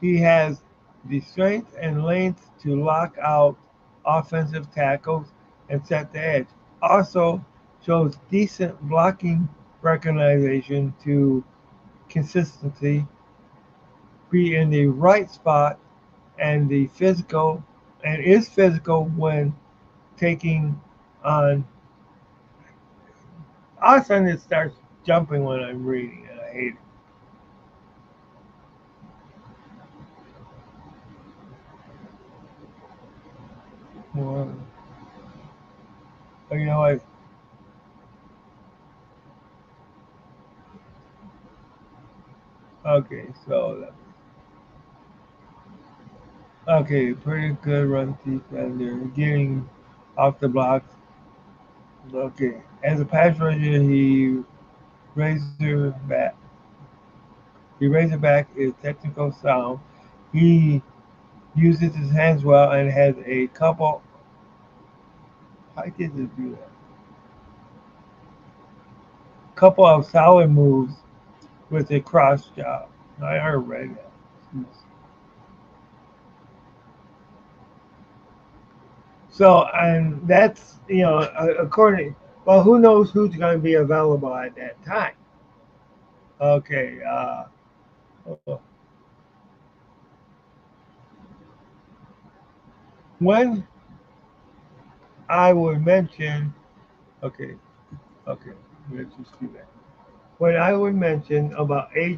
He has the strength and length to lock out offensive tackles and set the edge. Also shows decent blocking recognition to consistency, be in the right spot and the physical and is physical when taking on. All of a sudden it starts jumping when I'm reading and I hate it. Well, you know what? Okay, so okay, pretty good run defender, getting off the blocks. Okay, as a pass rusher, razor back. He Razorback is technical sound. He uses his hands well and has a couple. I did this do that. Couple of solid moves with a cross job. I heard read that. So, and that's, according, well, who knows who's going to be available at that time? Okay. When I would mention Okay, okay, let's just do that. What I would mention about H.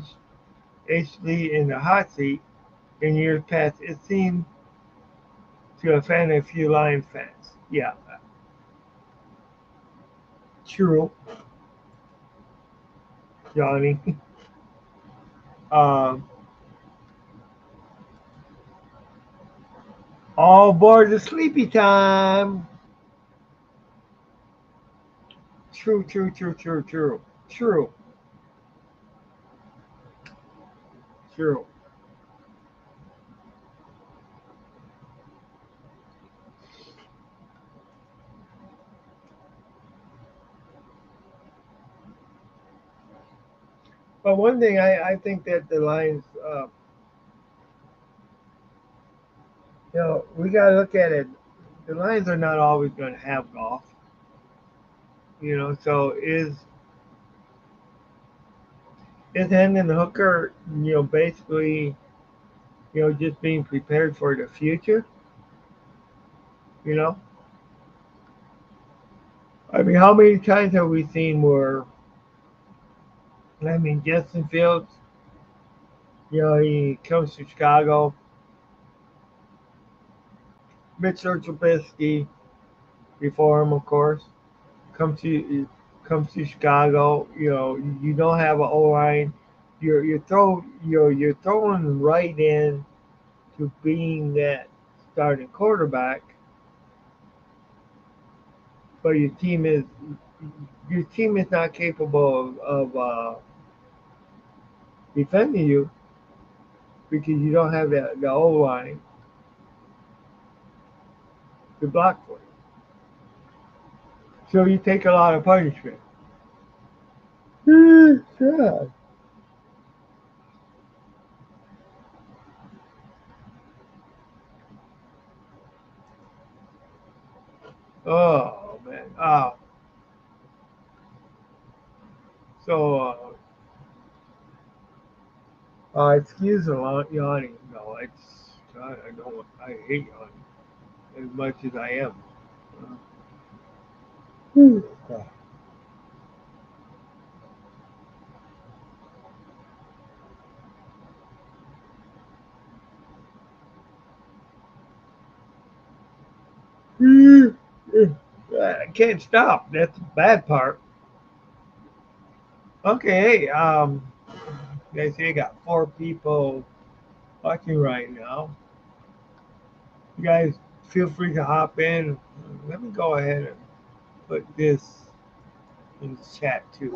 Lee in the hot seat in years past, it seemed to offend a few Lions fans. Yeah, true, Johnny. Um, all aboard the sleepy time. True, true, true, true, true, true, true. But one thing I think that the Lions, we got to look at it. The Lions are not always going to have golf, So is Hendon Hooker, basically, just being prepared for the future? You know, I mean, how many times have we seen where, I mean, Justin Fields, he comes to Chicago, Mitchell Trubisky before him, of course, comes to comes to Chicago. You don't have an O line. You're throwing right in to being that starting quarterback, but your team is not capable of defending you because you don't have the O line to block for you. So you take a lot of punishment. Yeah. Oh man. So excuse the yawning. No, I don't. I hate yawning as much as I am. I can't stop. That's the bad part. Okay. They say I got 4 people watching right now. You guys feel free to hop in. Let me go ahead and put this in the chat too.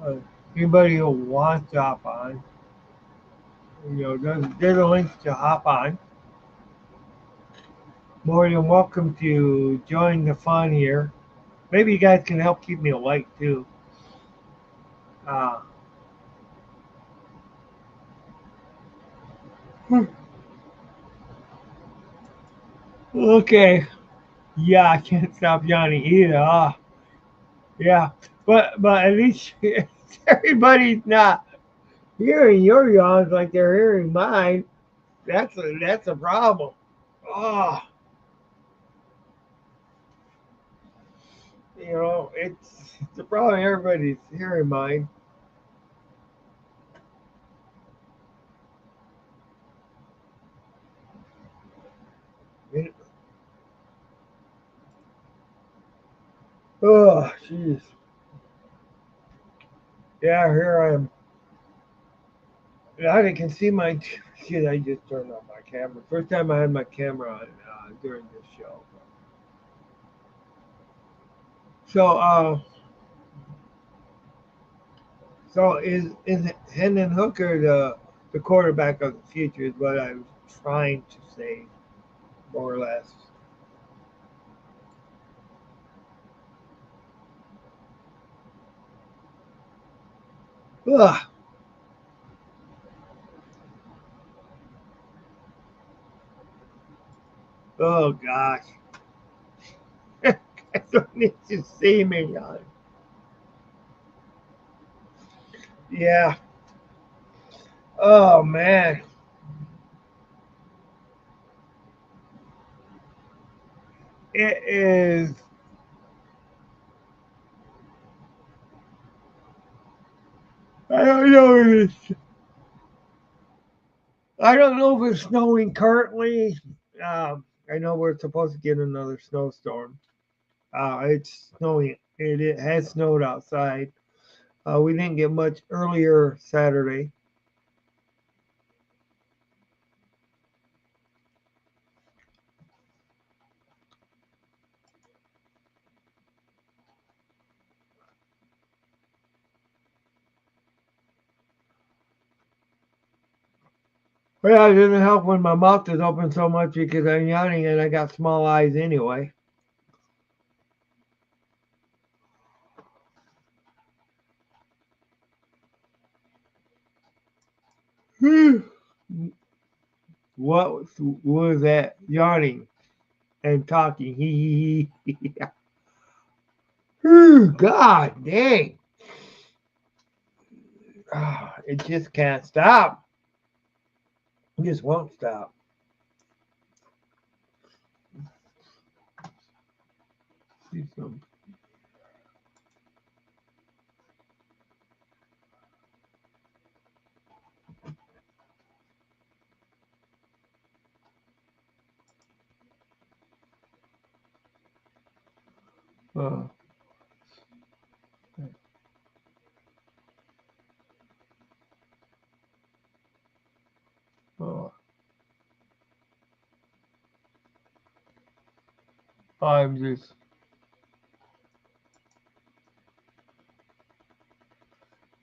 Uh, Anybody who wants to hop on, there's a link to hop on. More than welcome to join the fun here. Maybe you guys can help keep me awake too. Uh, okay. Yeah, I can't stop Johnny either. Yeah, but at least everybody's not hearing your yawns like they're hearing mine. That's a problem. Oh, it's a problem. Everybody's hearing mine. Oh, jeez. Yeah, here I am. Now they can see my. Shit, I just turned on my camera. First time I had my camera on during this show. So, is Hendon Hooker the quarterback of the future? Is what I was trying to say, more or less. Ugh. Oh gosh. I don't need to see me on. Yeah. Oh man. It is. I don't know if it's. I don't know if it's snowing currently. I know we're supposed to get another snowstorm. It's snowing. It has snowed outside. We didn't get much earlier Saturday. Well, it doesn't help when my mouth is open so much because I'm yawning and I got small eyes anyway. What was that? Yawning and talking. Hee hee hee. God dang. It just can't stop. It just won't stop. See some. Uh, uh, I'm just.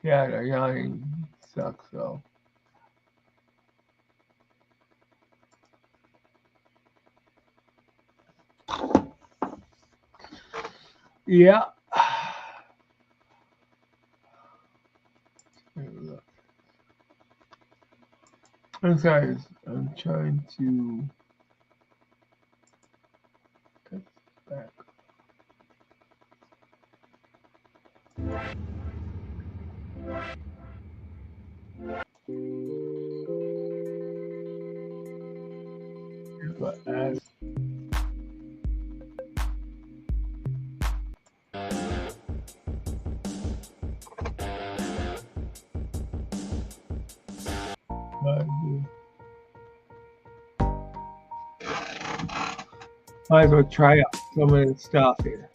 Yeah, the yawning sucks though. Yeah. I'm sorry. I'm trying to get back. But as might as well try out some of this stuff here.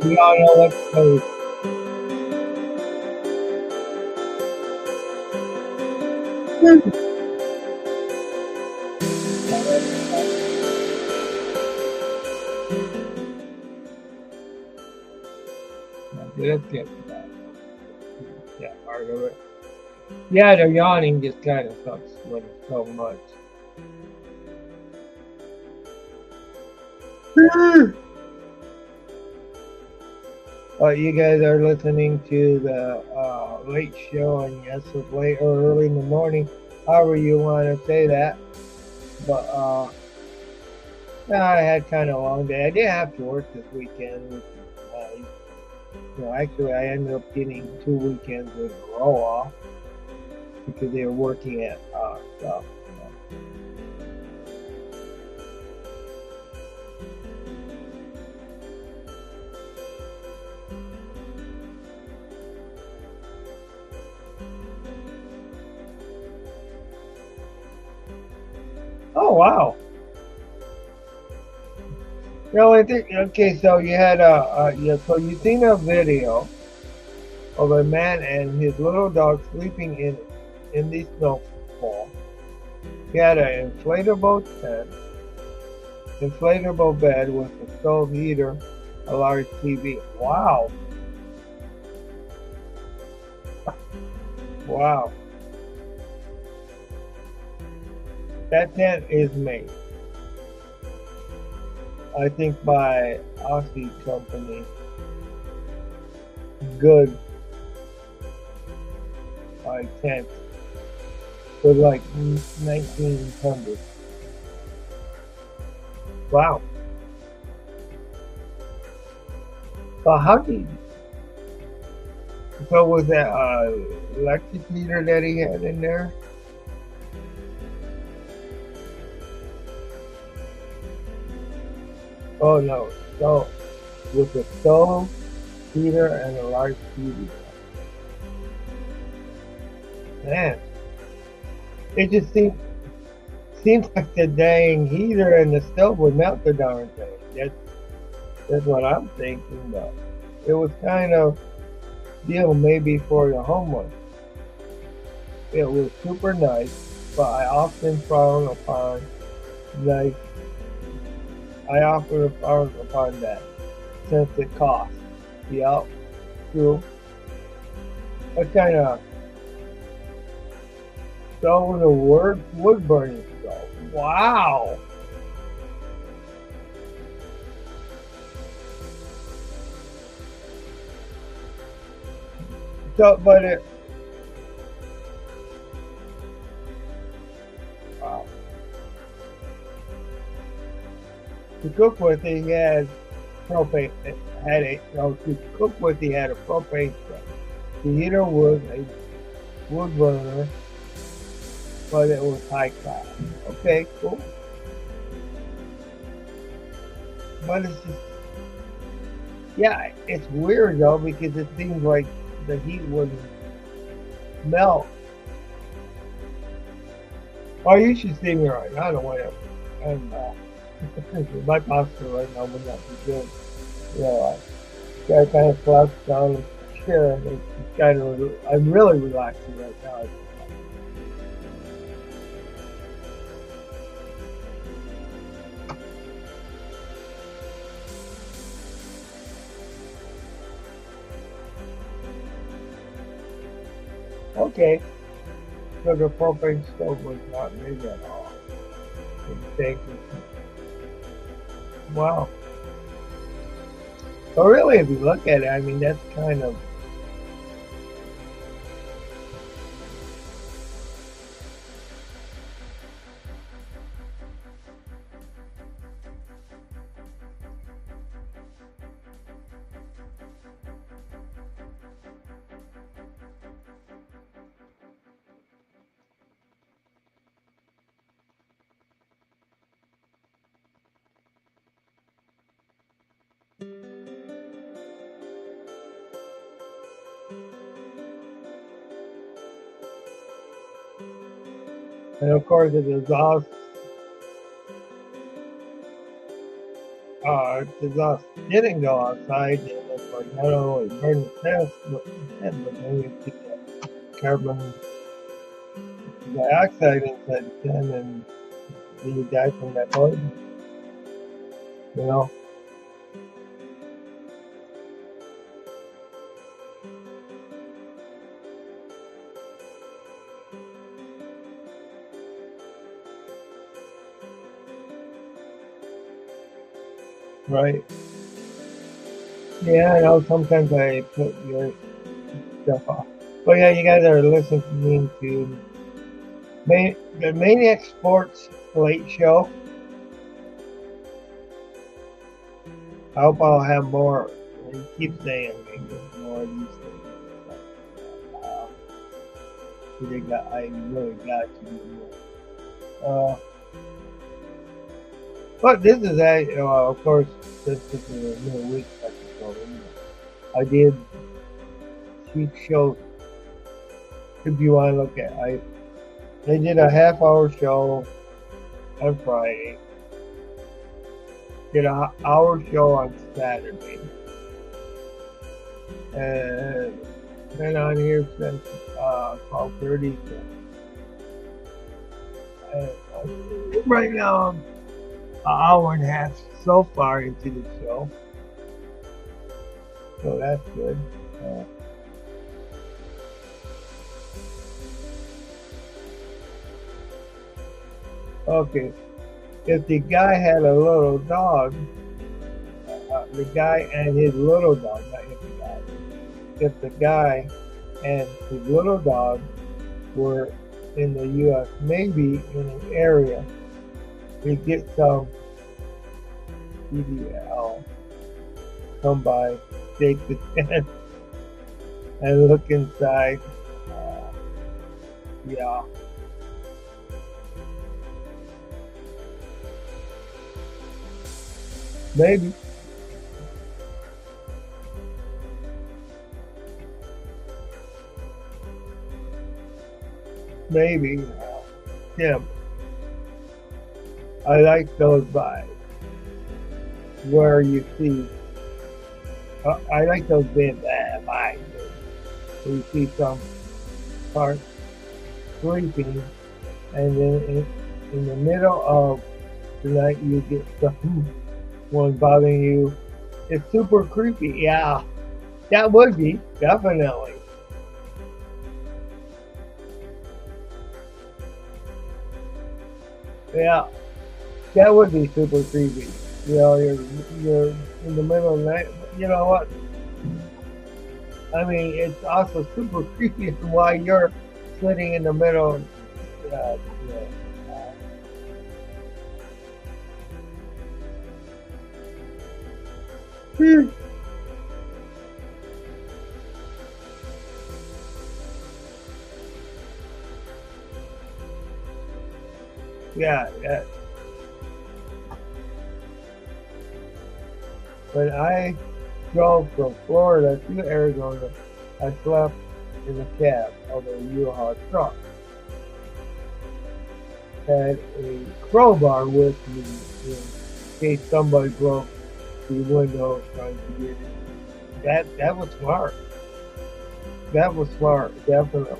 We all know what to do. Let's get that part of it. Yeah, the yawning just kind of sucks when it's so much. You guys are listening to the late show, and yes, it's late or early in the morning, however you want to say that. But yeah, I had kind of a long day. I didn't have to work this weekend, which is nice. Actually, I ended up getting 2 weekends in a row off because they were working at stuff. Oh wow! I think okay. So you had so you seen a video of a man and his little dog sleeping in the snowfall. He had an inflatable tent, inflatable bed with a stove heater, a large TV. Wow! Wow. That tent is made, I think, by Aussie company. Good tent for like 1900. Wow. So how do you, so was that electric heater that he had in there? Oh no. So with the stove, heater, and a large TV. Man, it just seems like the dang heater and the stove would melt the darn thing. That's what I'm thinking. But it was kind of deal maybe for the homeless. It was super nice, but I often frown upon like I often frown upon that since it costs. Yep, true. What kind of stove with a wood burning stove? Wow. So, but it wow. To cook with, he had propane. Had a no to cook with. He had a propane stove. The heater was a wood burner, but it was high class. Okay, cool. But it's just yeah, it's weird though because it seems like the heat wouldn't melt. Oh, you should see me right now. The way I'm my posture right now would not be good. Yeah, I kind of slouched down in the chair and it's kind of I'm really relaxing right now. Okay, so the propane stove was not made at all. Thank you. Wow. So really, if you look at it, I mean, that's kind of and of course it exhausts getting to outside and it's like not only burn the test but then you get that carbon dioxide inside the tin and then you die from that poison. You know? Right. Yeah, I know sometimes I put your stuff off. But yeah, you guys are listening to the Maniac Sports Late Show. I hope I'll have more. You keep saying maybe more of these things. I really got to do more. But this is of course, this is a new week episode. I did cheap shows. If you want to look at, they did a half-hour show on Friday. Did an hour show on Saturday. And been on here since 12:30. Right now, I'm an hour and a half so far into the show. So that's good. Okay, if the guy had a little dog, the guy and his little dog, not if the guy and his little dog were in the U.S., maybe in an area, we get some CDL, come by, shake the tent, and look inside. Uh, yeah, maybe, maybe. Tim, I like those vibes where you see. I like those bad vibes where you see some parts sleeping, and then in the middle of the night you get someone bothering you. It's super creepy. Yeah, that would be definitely. Yeah, that would be super creepy. You know, you're in the middle of the night. You know what? I mean, it's also super creepy while you're sitting in the middle. Uh, you know, uh, yeah, yeah. When I drove from Florida to Arizona, I slept in the cab of a U-Haul truck. Had a crowbar with me in case somebody broke the window trying to get in. That was smart. That was smart, definitely.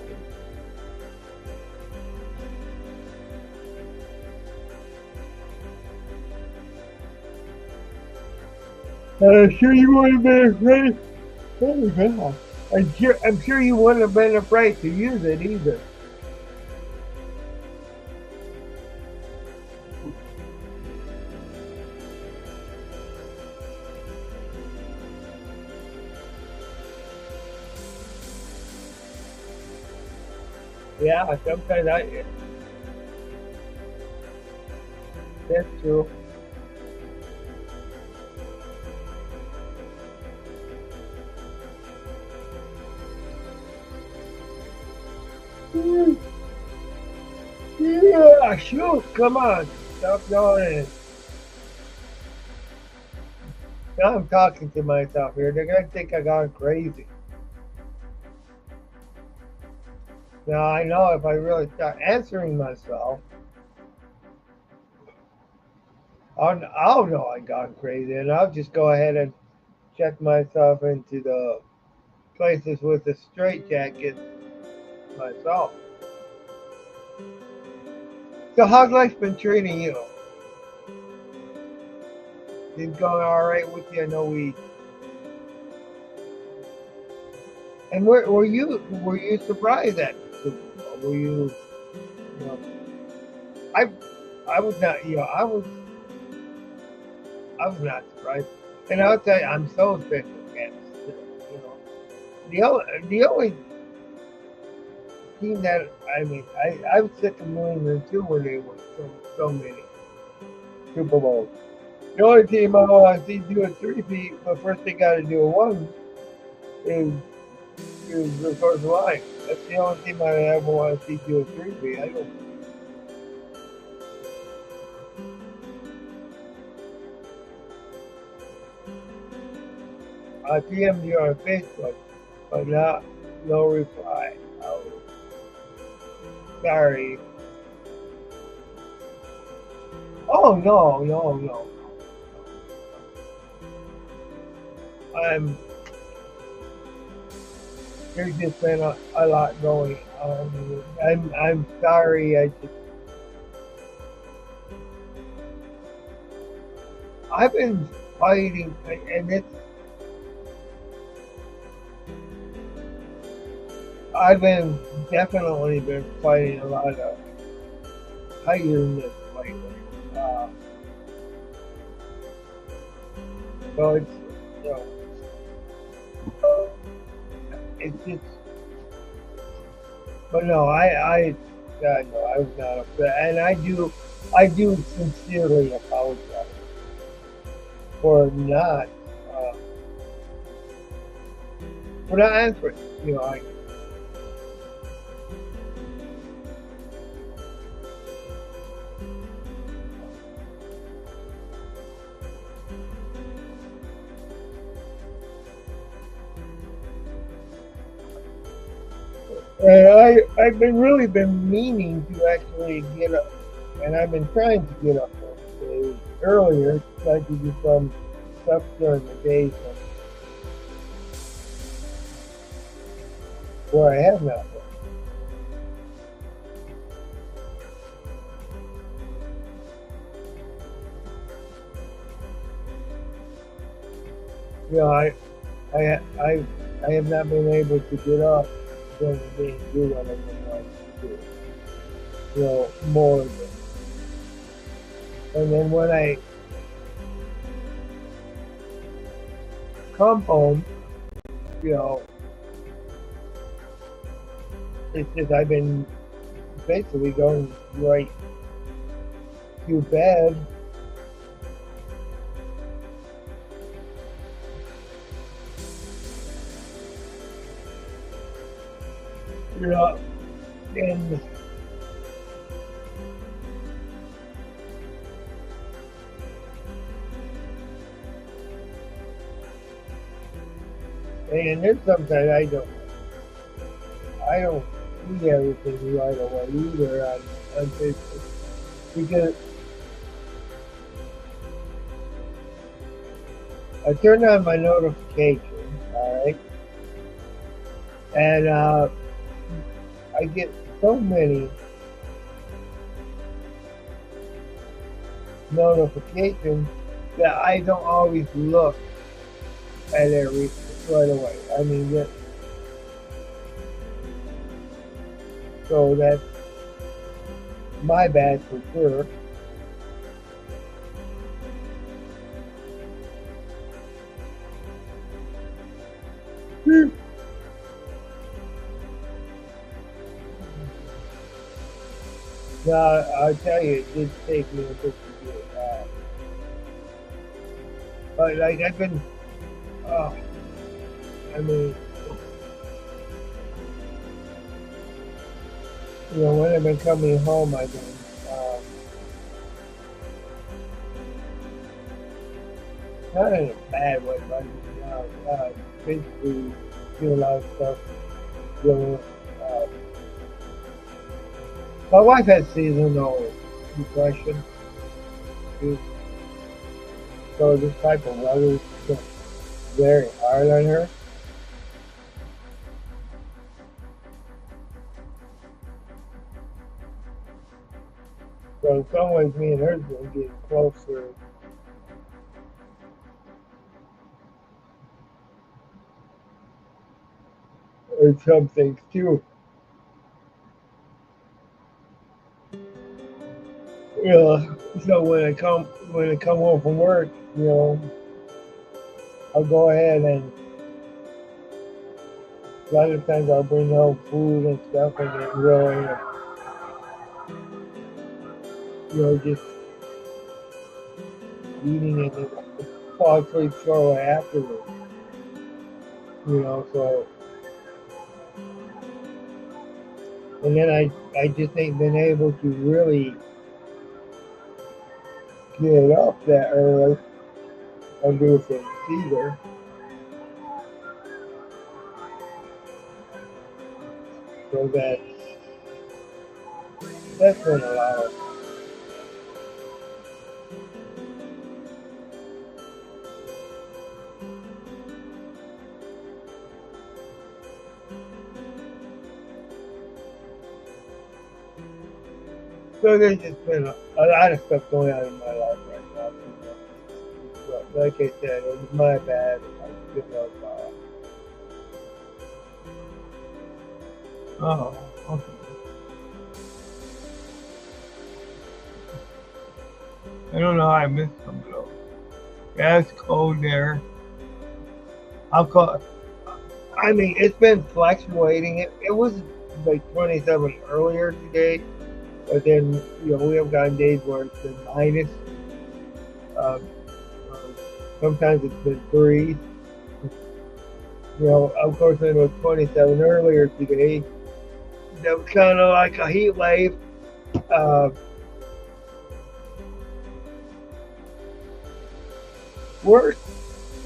I'm sure you would have been afraid. Oh my God. I'm sure you wouldn't have been afraid to use it either. Yeah, sometimes that's true. Yeah, shoot, come on. Stop yawning. Now I'm talking to myself here. They're going to think I gone crazy. Now I know if I really start answering myself, I'll know I gone crazy, and I'll just go ahead and check myself into the places with the straight jacket myself. So how's life been treating you? Been going all right with you? I know we. And were you surprised at the Super Bowl? Were you? You know, I I was not. I was not surprised. And I'll tell you, I'm so sick of Kansas City. You know, the only team that I mean, I was sick of New England too when they won so many Super Bowls. The only team I want to see do a three-peat, but first they got to do a one is the first line. That's the only team I ever want to see do a three-peat. I don't. I PM'd you on Facebook, but no reply. Oh, sorry. Oh no, no, no. I'm. There's just been a lot going on. I'm sorry. I've been fighting, and I've been definitely been fighting a lot of tiredness lately. Uh, so you know, it's just, but no, God, no, I was not upset, and I do sincerely apologize for not, uh, for not answering. You know, I've been really been meaning to actually get up, and I've been trying to get up earlier, trying to do some stuff during the day, so where I have not been. You know, I, I, I have not been able to get up during the day and do what I've been wanting to do. You know, more than, and then when I come home, you know, it's just I've been basically going right to bed. You know, and then sometimes I don't see everything right away either on Facebook because I turn on my notifications, all right, and I get so many notifications that I don't always look at every right away. I mean, so that's my bad for sure. Now, I'll tell you, it did take me a bit to get it back. But like I've been, oh, I mean, you know, when I've been coming home, I've been not in a bad way, but basically do a lot of stuff. Dealing with, my wife has seasonal depression, too, so this type of weather is very hard on her. So in some ways, me and her is going to get closer in some things too. Yeah. So when I come home from work, you know, I'll go ahead and a lot of times I'll bring home food and stuff and then really, you know, just eating and then fall asleep shortly afterwards. You know, so and then I just ain't been able to really get up that early and do things either. So that's been a lot of. So there's just been a lot of stuff going on in my life right now. But like I said, it was my bad. I should have. Oh, okay. I don't know how I missed some of those. Yeah, it's cold there. I'll call. I mean, it's been fluctuating. It was like 27 earlier today, but then we have gotten days where it's been minus. Um, uh, Sometimes it's been three. Of course, it was 27 earlier today. That was kind of like a heat wave. Uh, Worse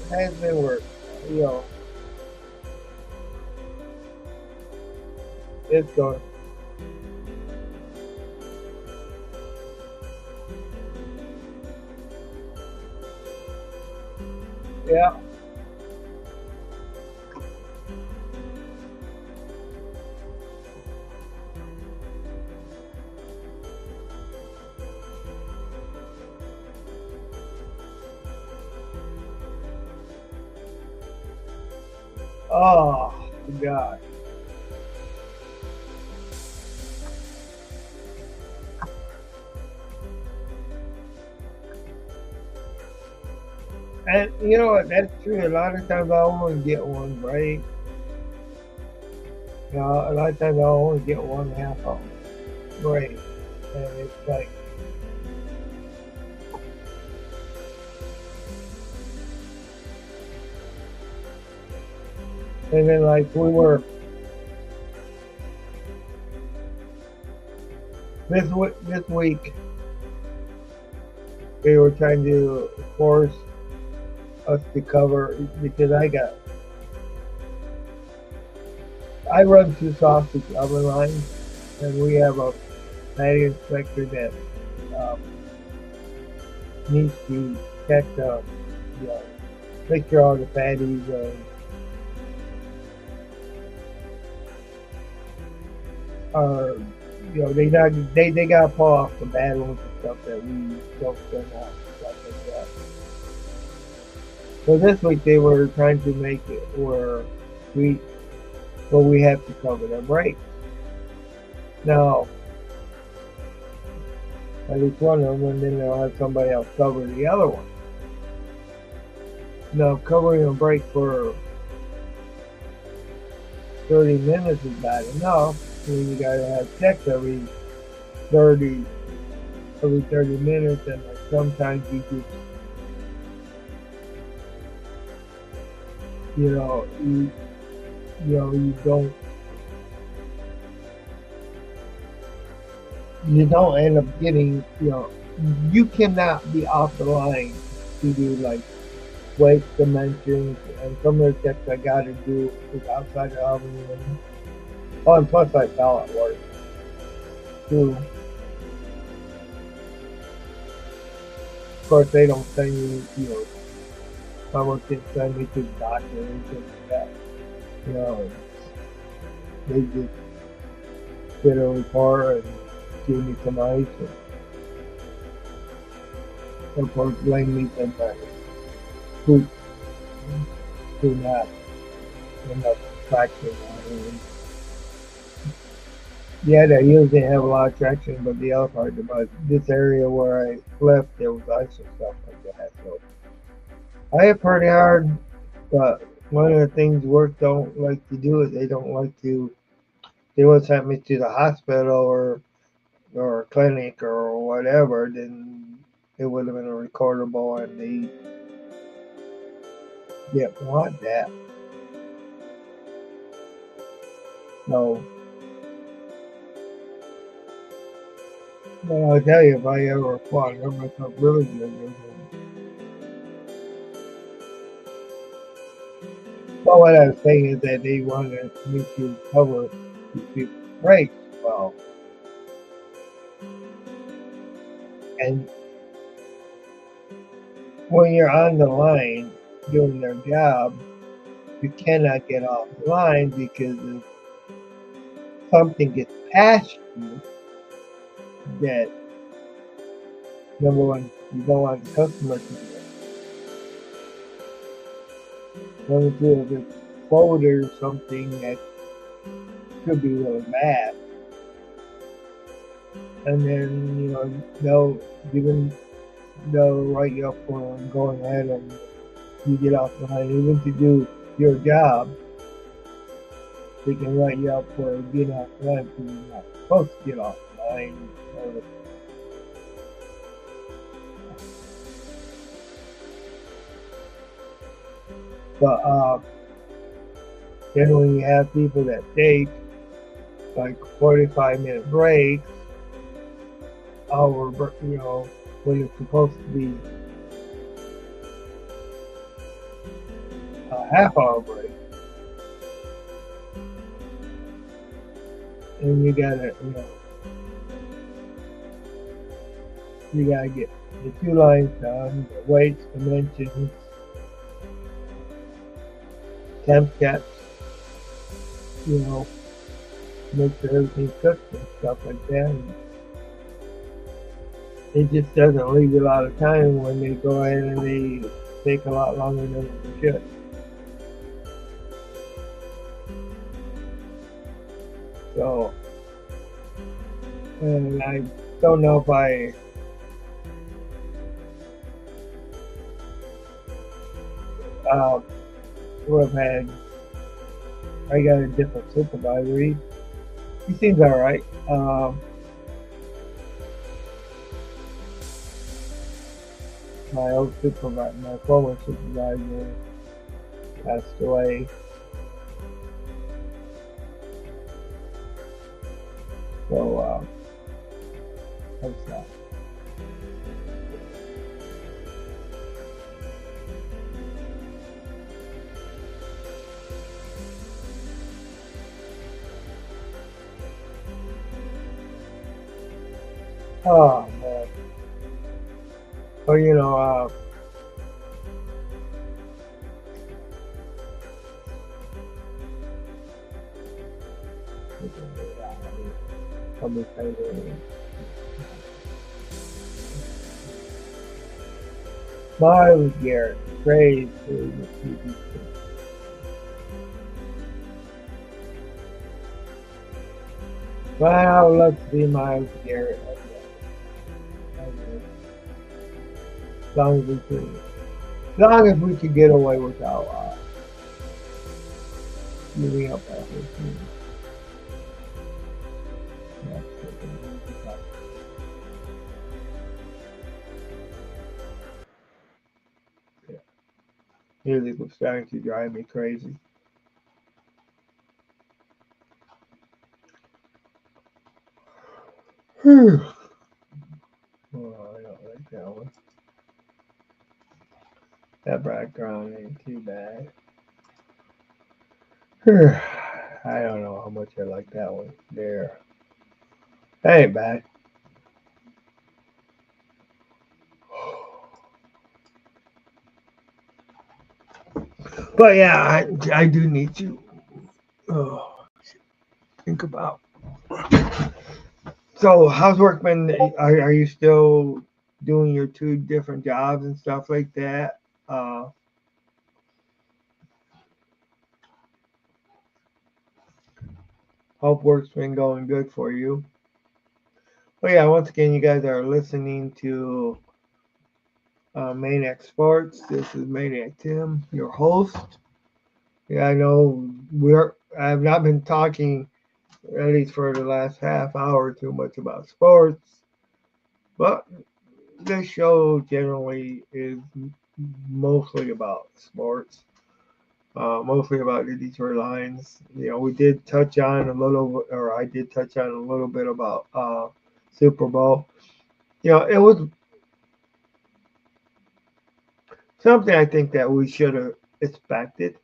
has been worse. You know, it's going. Yeah. Oh God. And you know what? That's true. A lot of times I only get one break. A lot of times I only get one half hour break, and it's like, and then like we were this week they were trying to force us to cover because I run two sausage oven lines, and we have a patty inspector that um, needs to check you know, make sure all the patties are, they got to pull off the bad ones and stuff that we don't send out, stuff like that. So this week they were trying to make it where we we have to cover their breaks. Now, at least one of them, and then they'll have somebody else cover the other one. Now, covering a break for 30 minutes is bad enough. You gotta have checks 30 30 minutes, and like sometimes you know you you don't end up getting, you cannot be off the line to do like weight dimensions, and some of the checks I got to do is outside the oven room. Oh, and plus I pallet work too. Of course, they don't send someone can send me to the doctor or anything like that. You know, they just get a report and give me some ice, and of course, lay me some food to not end up fracturing. Yeah, they usually have a lot of traction, but the other part about this area where I left, there was ice and stuff like that. So I hit pretty hard, but one of the things work don't like to do is they don't like to. They would send me to the hospital or a clinic or whatever, then it would have been a recordable, and they didn't want that. So, but I'll tell you, if I ever fought, I hurt myself really good. Well, what I was saying is that they wanted me to cover the breaks well, and when you're on the line doing their job, you cannot get off the line because if something gets past you, that number one, you don't want the customer to get. Number two, if it's folded or something that could be really bad, and then they'll even they'll write you up for going ahead and you get off the line. Even to do your job, they can write you up for getting off the line because you're not supposed to get off the line. But then when you have people that take like 45-minute breaks, hour, when it's supposed to be a half-hour break, and you gotta get the two lines done, the weights, dimensions, temp steps, you know, make sure everything's cooked and stuff like that. And it just doesn't leave you a lot of time when they go ahead and they take a lot longer than they should. So, and I don't know if I would have had. I got a different supervisor. He seems all right. My old supervisor, my former supervisor, passed away. So that's that. Oh man. Well, somebody saying Miles Garrett, praise to the TV. But I would love to see Miles Garrett again. As long as we could get away without giving up that whole team. Yeah. Music was starting to drive me crazy. Oh, I don't like that one. That background ain't too bad. I don't know how much I like that one. There. That ain't bad. But yeah, I do need to think about. So, how's work been? Are you still doing your two different jobs and stuff like that? Uh, Hope work's been going good for you. Well, yeah, once again, you guys are listening to Maniac Sports. This is Maniac Tim, your host. Yeah, I know I've not been talking, at least for the last half hour, too much about sports, but this show generally is mostly about sports. Mostly about the Detroit Lions. We did touch on a little, or I did touch on a little bit about Super Bowl. It was something I think that we should have expected.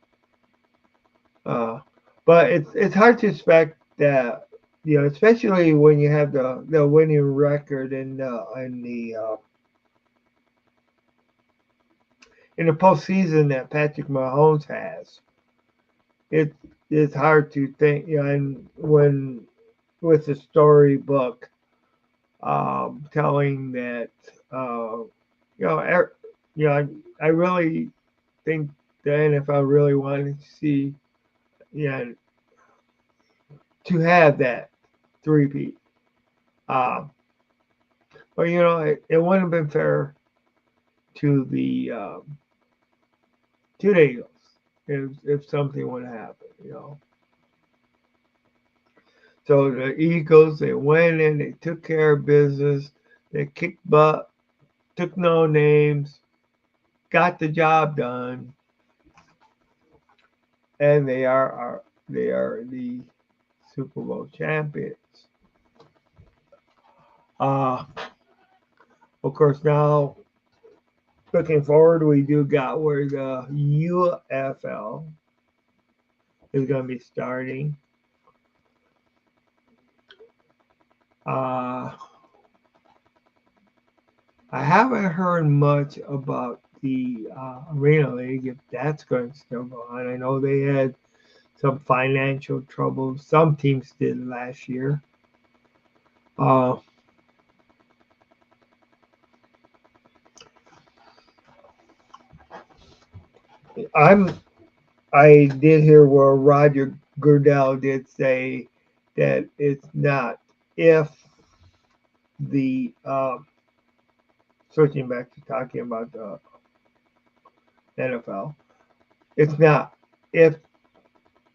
But it's hard to expect that, especially when you have the winning record in the postseason that Patrick Mahomes has. It's hard to think, and when with the storybook telling that, you know, er, I really think the NFL really wanted to see, yeah, to have that three-peat. Um, but it wouldn't have been fair to the Eagles if something would happen. So the Eagles, they went in, they took care of business, they kicked butt, took no names, got the job done, and they are the Super Bowl champions. Uh, of course, now looking forward, we do got where the UFL is going to be starting. Uh, I haven't heard much about the Arena League, if that's going to still go on. I know they had some financial troubles. Some teams did last year. Uh, I'm. I did hear where Roger Goodell did say that it's not if the switching back to talking about the NFL. It's not if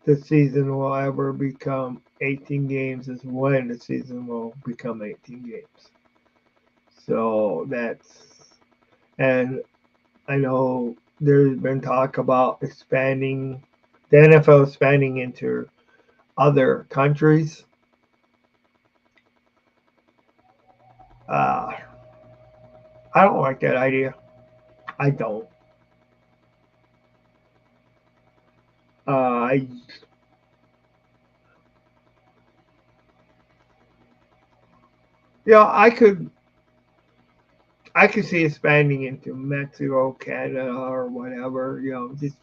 the season will ever become 18 games, is when the season will become 18 games. So and I know there's been talk about expanding, the NFL expanding into other countries. Uh, I don't like that idea. I don't. I I could see expanding into Mexico, Canada, or whatever. Just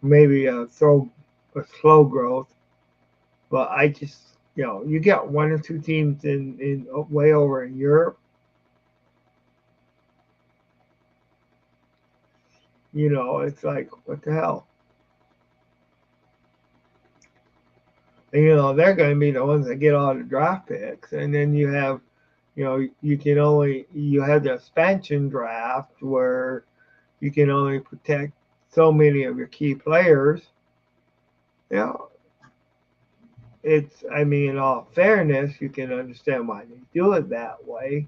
maybe a slow growth. But I just you get one or two teams in way over in Europe. It's like what the hell. And, they're going to be the ones that get all the draft picks, and then you have the expansion draft where you can only protect so many of your key players. You know, I mean, in all fairness, you can understand why they do it that way.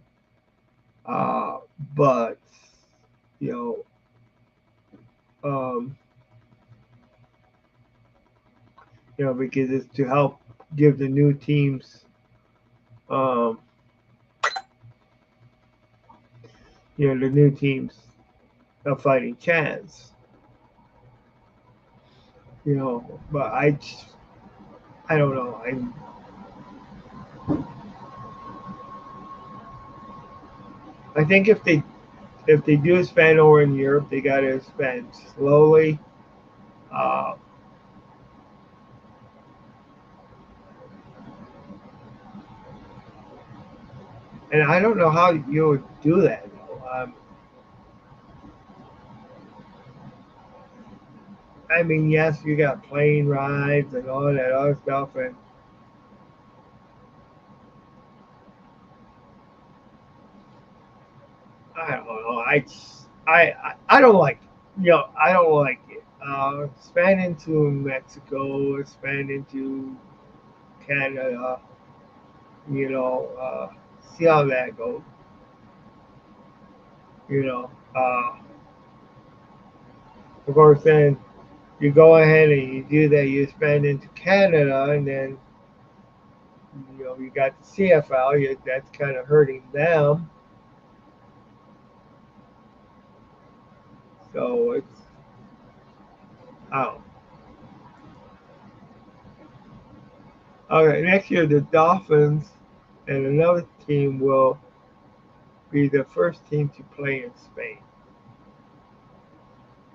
Uh, but, you um, because it's to help give the new teams, um, the new teams a fighting chance. But I don't know. I think if they do expand over in Europe, they got to expand slowly. Uh, and I don't know how you would do that. I mean, yes, you got plane rides and all that other stuff, and I don't know. I don't like it. I don't like it. Expand into Mexico, expand into Canada. You know, uh, see how that goes. You know, uh, of course, then you go ahead and you do that. You expand into Canada, and then you got the CFL. That's kind of hurting them. So oh, okay. Next year, the Dolphins and another team will be the first team to play in Spain.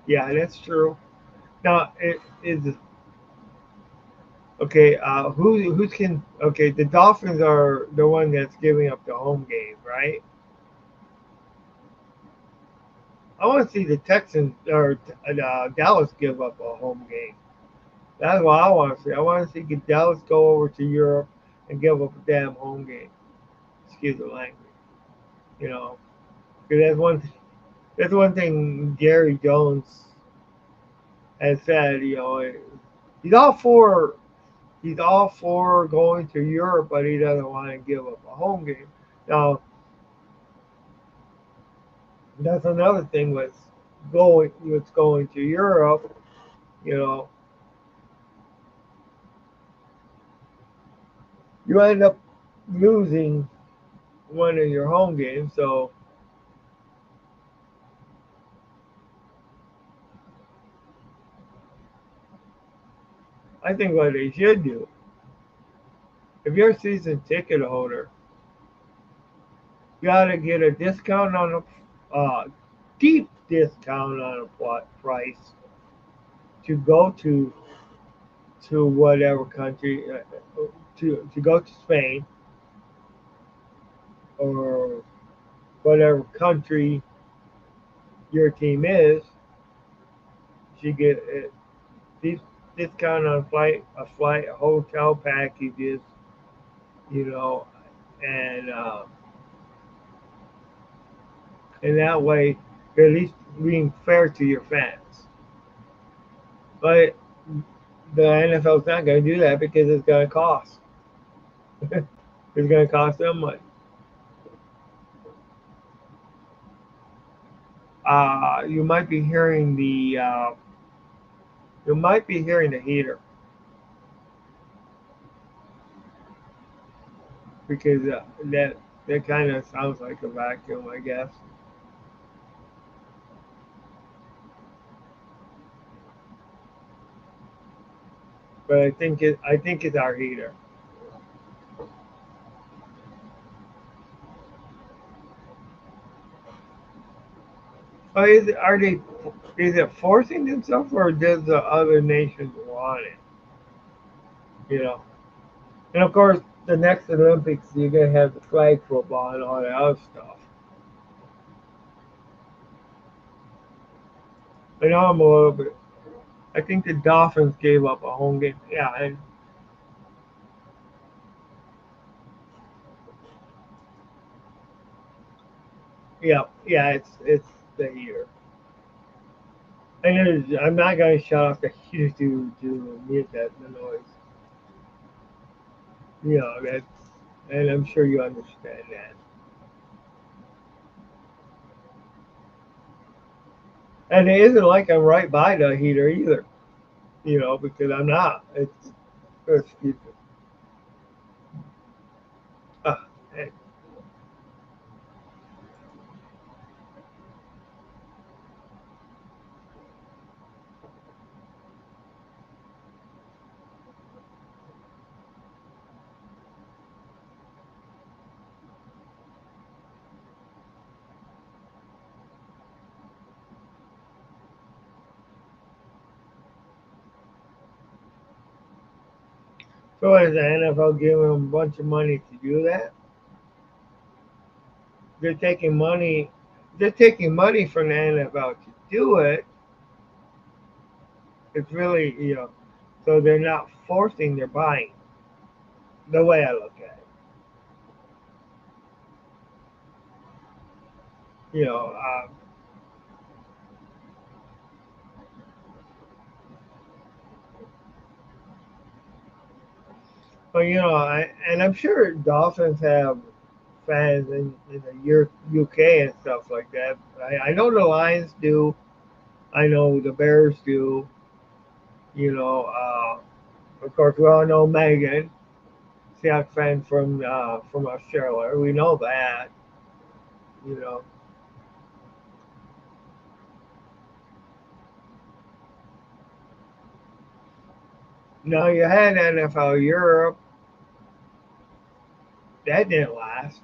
Yeah, that's true. Now, it is okay. Who's can okay? The Dolphins are the one that's giving up the home game, right? I want to see the Texans or Dallas give up a home game. That's what I want to see. I want to see Dallas go over to Europe and give up a damn home game. Excuse the language. You know, because that's one thing Jerry Jones has said. He's all for he's all for going to Europe, but he doesn't want to give up a home game. Now that's another thing with going to Europe. You know, you end up losing one of your home games. So I think what they should do, if you're a season ticket holder, you got to get a discount on deep discount on a price to go to whatever country, to go to Spain or whatever country your team is. You get deep discount on hotel packages, you know, and that way you're at least being fair to your fans. But the NFL's not going to do that because it's going to cost. It's going to cost them money. You might be hearing the heater because that kind of sounds like a vacuum, I guess. But I think it's our heater. Oh, is it forcing themselves or does the other nations want it? You know, and of course the next Olympics you're gonna have the flag football and all that other stuff. I know I'm a little bit. I think the Dolphins gave up a home game. Yeah, and yeah, it's the heater. And I'm not gonna shut off the heater to mute that the noise. That's and I'm sure you understand that. And it isn't like I'm right by the heater either. Because I'm not. Excuse me. Uh, and- so is the NFL giving them a bunch of money to do that? They're taking money. They're taking money from the NFL to do it. It's really. So they're not forcing their buying. The way I look at it. You know. But and I'm sure Dolphins have fans in the UK and stuff like that. I know the Lions do. I know the Bears do. You know. Of course, we all know Megan. Seahawks fan from Australia. We know that. You know. Now you had NFL Europe. That didn't last.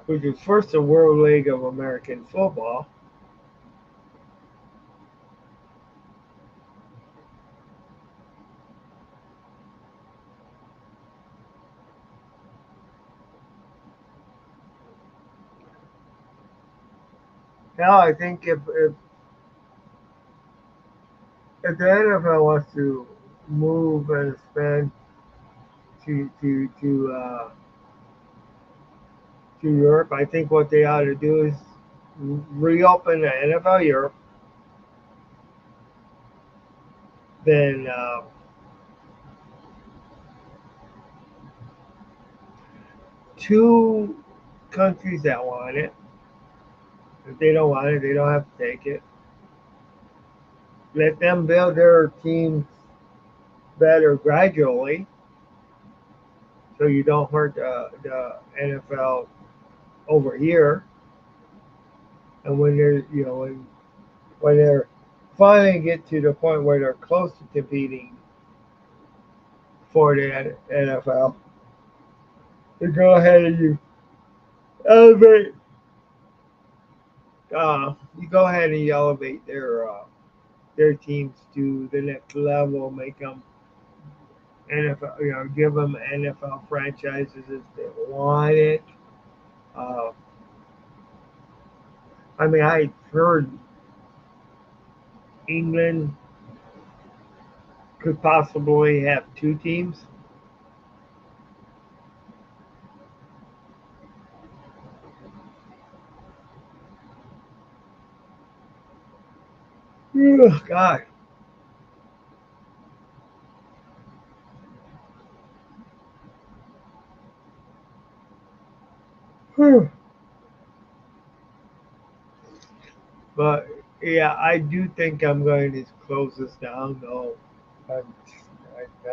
Which was first the World League of American Football. Now I think if the NFL wants to move and expand to to Europe. I think what they ought to do is reopen the NFL Europe, then two countries that want it. If they don't want it, they don't have to take it. Let them build their teams better gradually, so you don't hurt the NFL over here. And when they're when they're finally get to the point where they're close to competing for the NFL, you go ahead and you elevate. You go ahead and you elevate their teams to the next level, make them NFL, give them NFL franchises if they want it. Uh, I mean, I heard England could possibly have two teams. Oh, God. But yeah, I do think I'm going to close this down. No, I'm,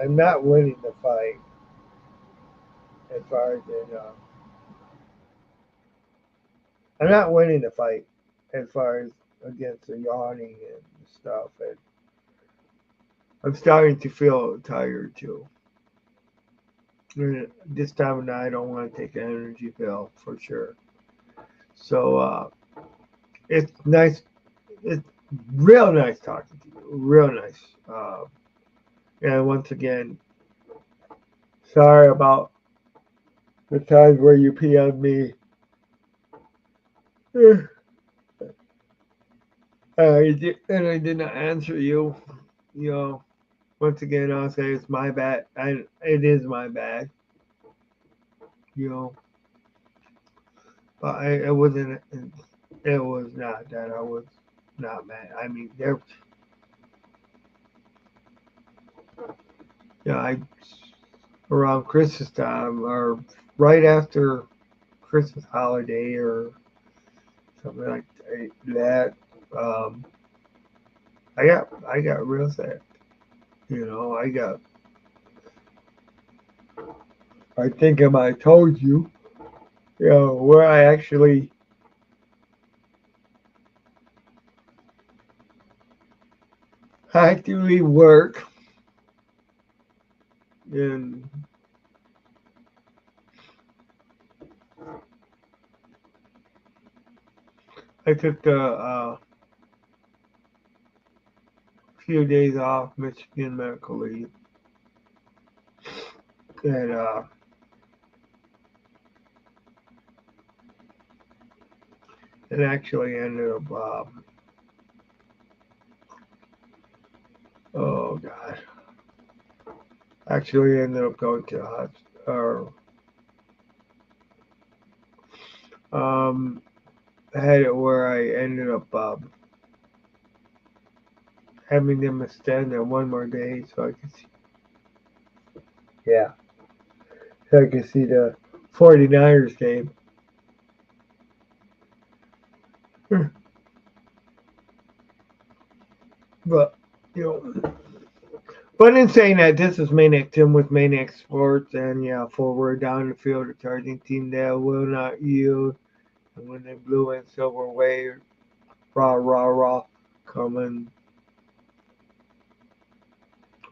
I'm not winning the fight as far as I'm not winning the fight as far as against the yawning and stuff. And I'm starting to feel tired too. And this time of night, I don't want to take an energy pill for sure. So it's nice. It's real nice talking to you. Real nice. And once again, sorry about the times where you pee on me. And I did not answer you. You know, once again, I'll say it's my bad. And it is my bad. You know, but it wasn't. It was not that I was not mad. I mean, there. Yeah, I around Christmas time or right after Christmas holiday or something like that. Um, I got real sad. I got. I think I told you. Where I actually work and I took the few days off Michigan medical leave and it actually ended up oh god actually ended up going to the hospital or had it where I ended up having them extend it one more day so I could see yeah so I could see the 49ers game. But you know but in saying that, this is Maniac Tim with Maniac Sports, and yeah, forward down the field, the charging team that will not yield. And when they blue and silver wave, rah, rah, rah, coming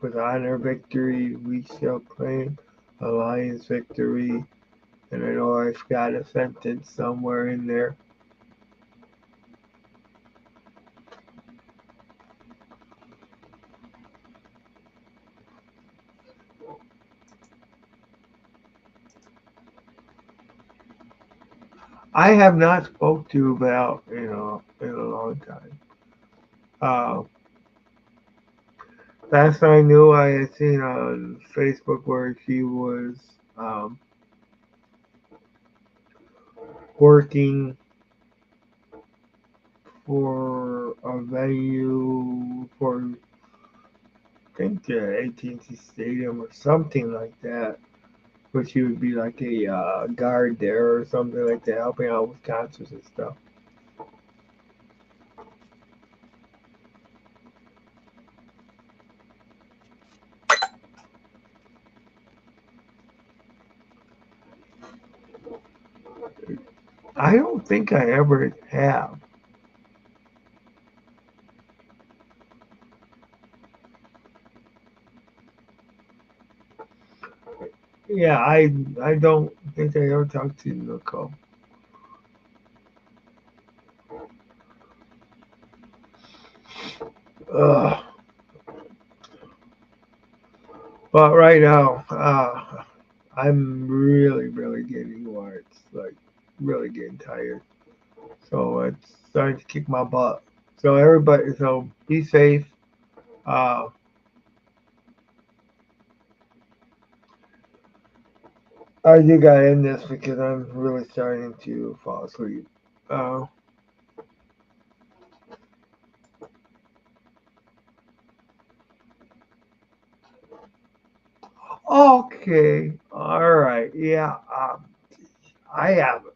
with honor victory, we shall claim alliance victory. And I know I've got a sentence somewhere in there. I have not spoke to about, in a long time. Uh, last I knew, I had seen on Facebook where she was um, working for a venue for I think AT&T Stadium or something like that. But she would be like a guard there or something like that, helping out with concerts and stuff. I don't think I ever have. Yeah, I don't think I ever talked to Nicole. Ugh. But right now, I'm really, really getting where it's like really getting tired. So it's starting to kick my butt. So everybody, so be safe. Uh, I think I end this because I'm really starting to fall asleep. Uh, okay, all right, yeah. I haven't,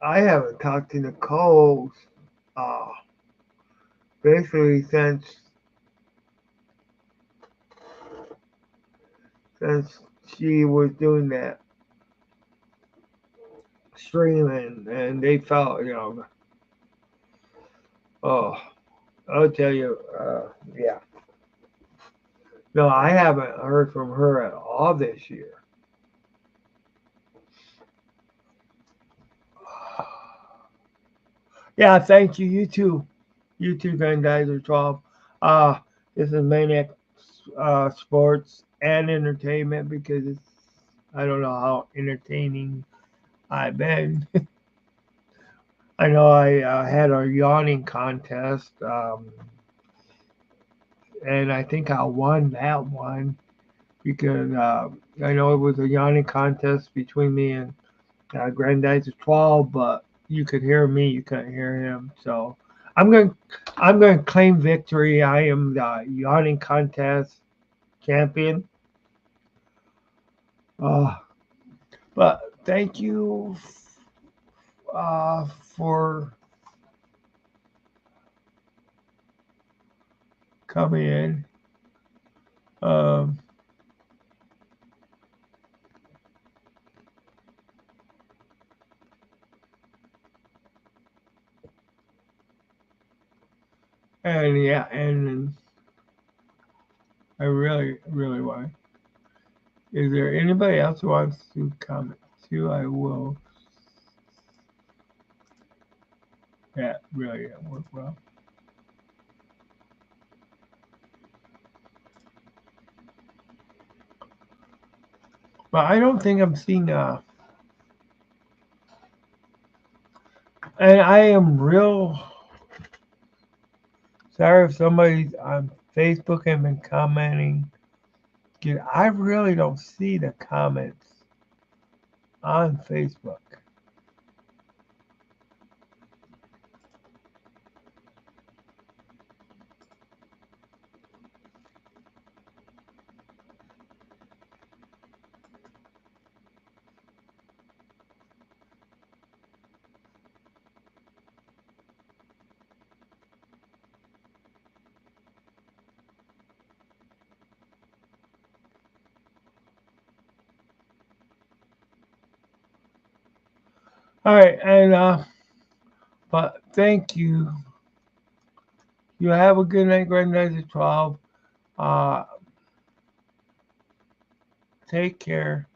I haven't talked to Nicole uh, basically since she was doing that streaming, and they felt, oh, I'll tell you, yeah. No, I haven't heard from her at all this year. Yeah, thank you. You too. You too, Grandizer 12. Uh, this is Maniac Sports and Entertainment because I don't know how entertaining I've been. I know I had a yawning contest, and I think I won that one because I know it was a yawning contest between me and Grandizer 12, but you could hear me, you couldn't hear him. So I'm going, I'm going to claim victory. I am the yawning contest champion. Uh, but thank you for coming in. Um, and yeah, and I really, really want. Is there anybody else who wants to comment too? I will. Yeah, really, it worked well. But I don't think I'm seeing and I am real sorry if somebody's on Facebook and been commenting. 'Cause I really don't see the comments on Facebook. All right, and but thank you. You have a good night, Granddaddy 12. Uh, take care.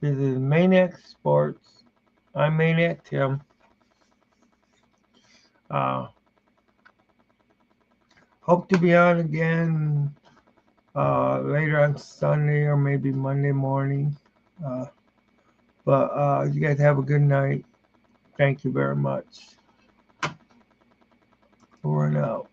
This is Maniac Sports. I'm Maniac Tim. Uh, hope to be on again later on Sunday or maybe Monday morning. Uh, but you guys have a good night. Thank you very much. Over and out.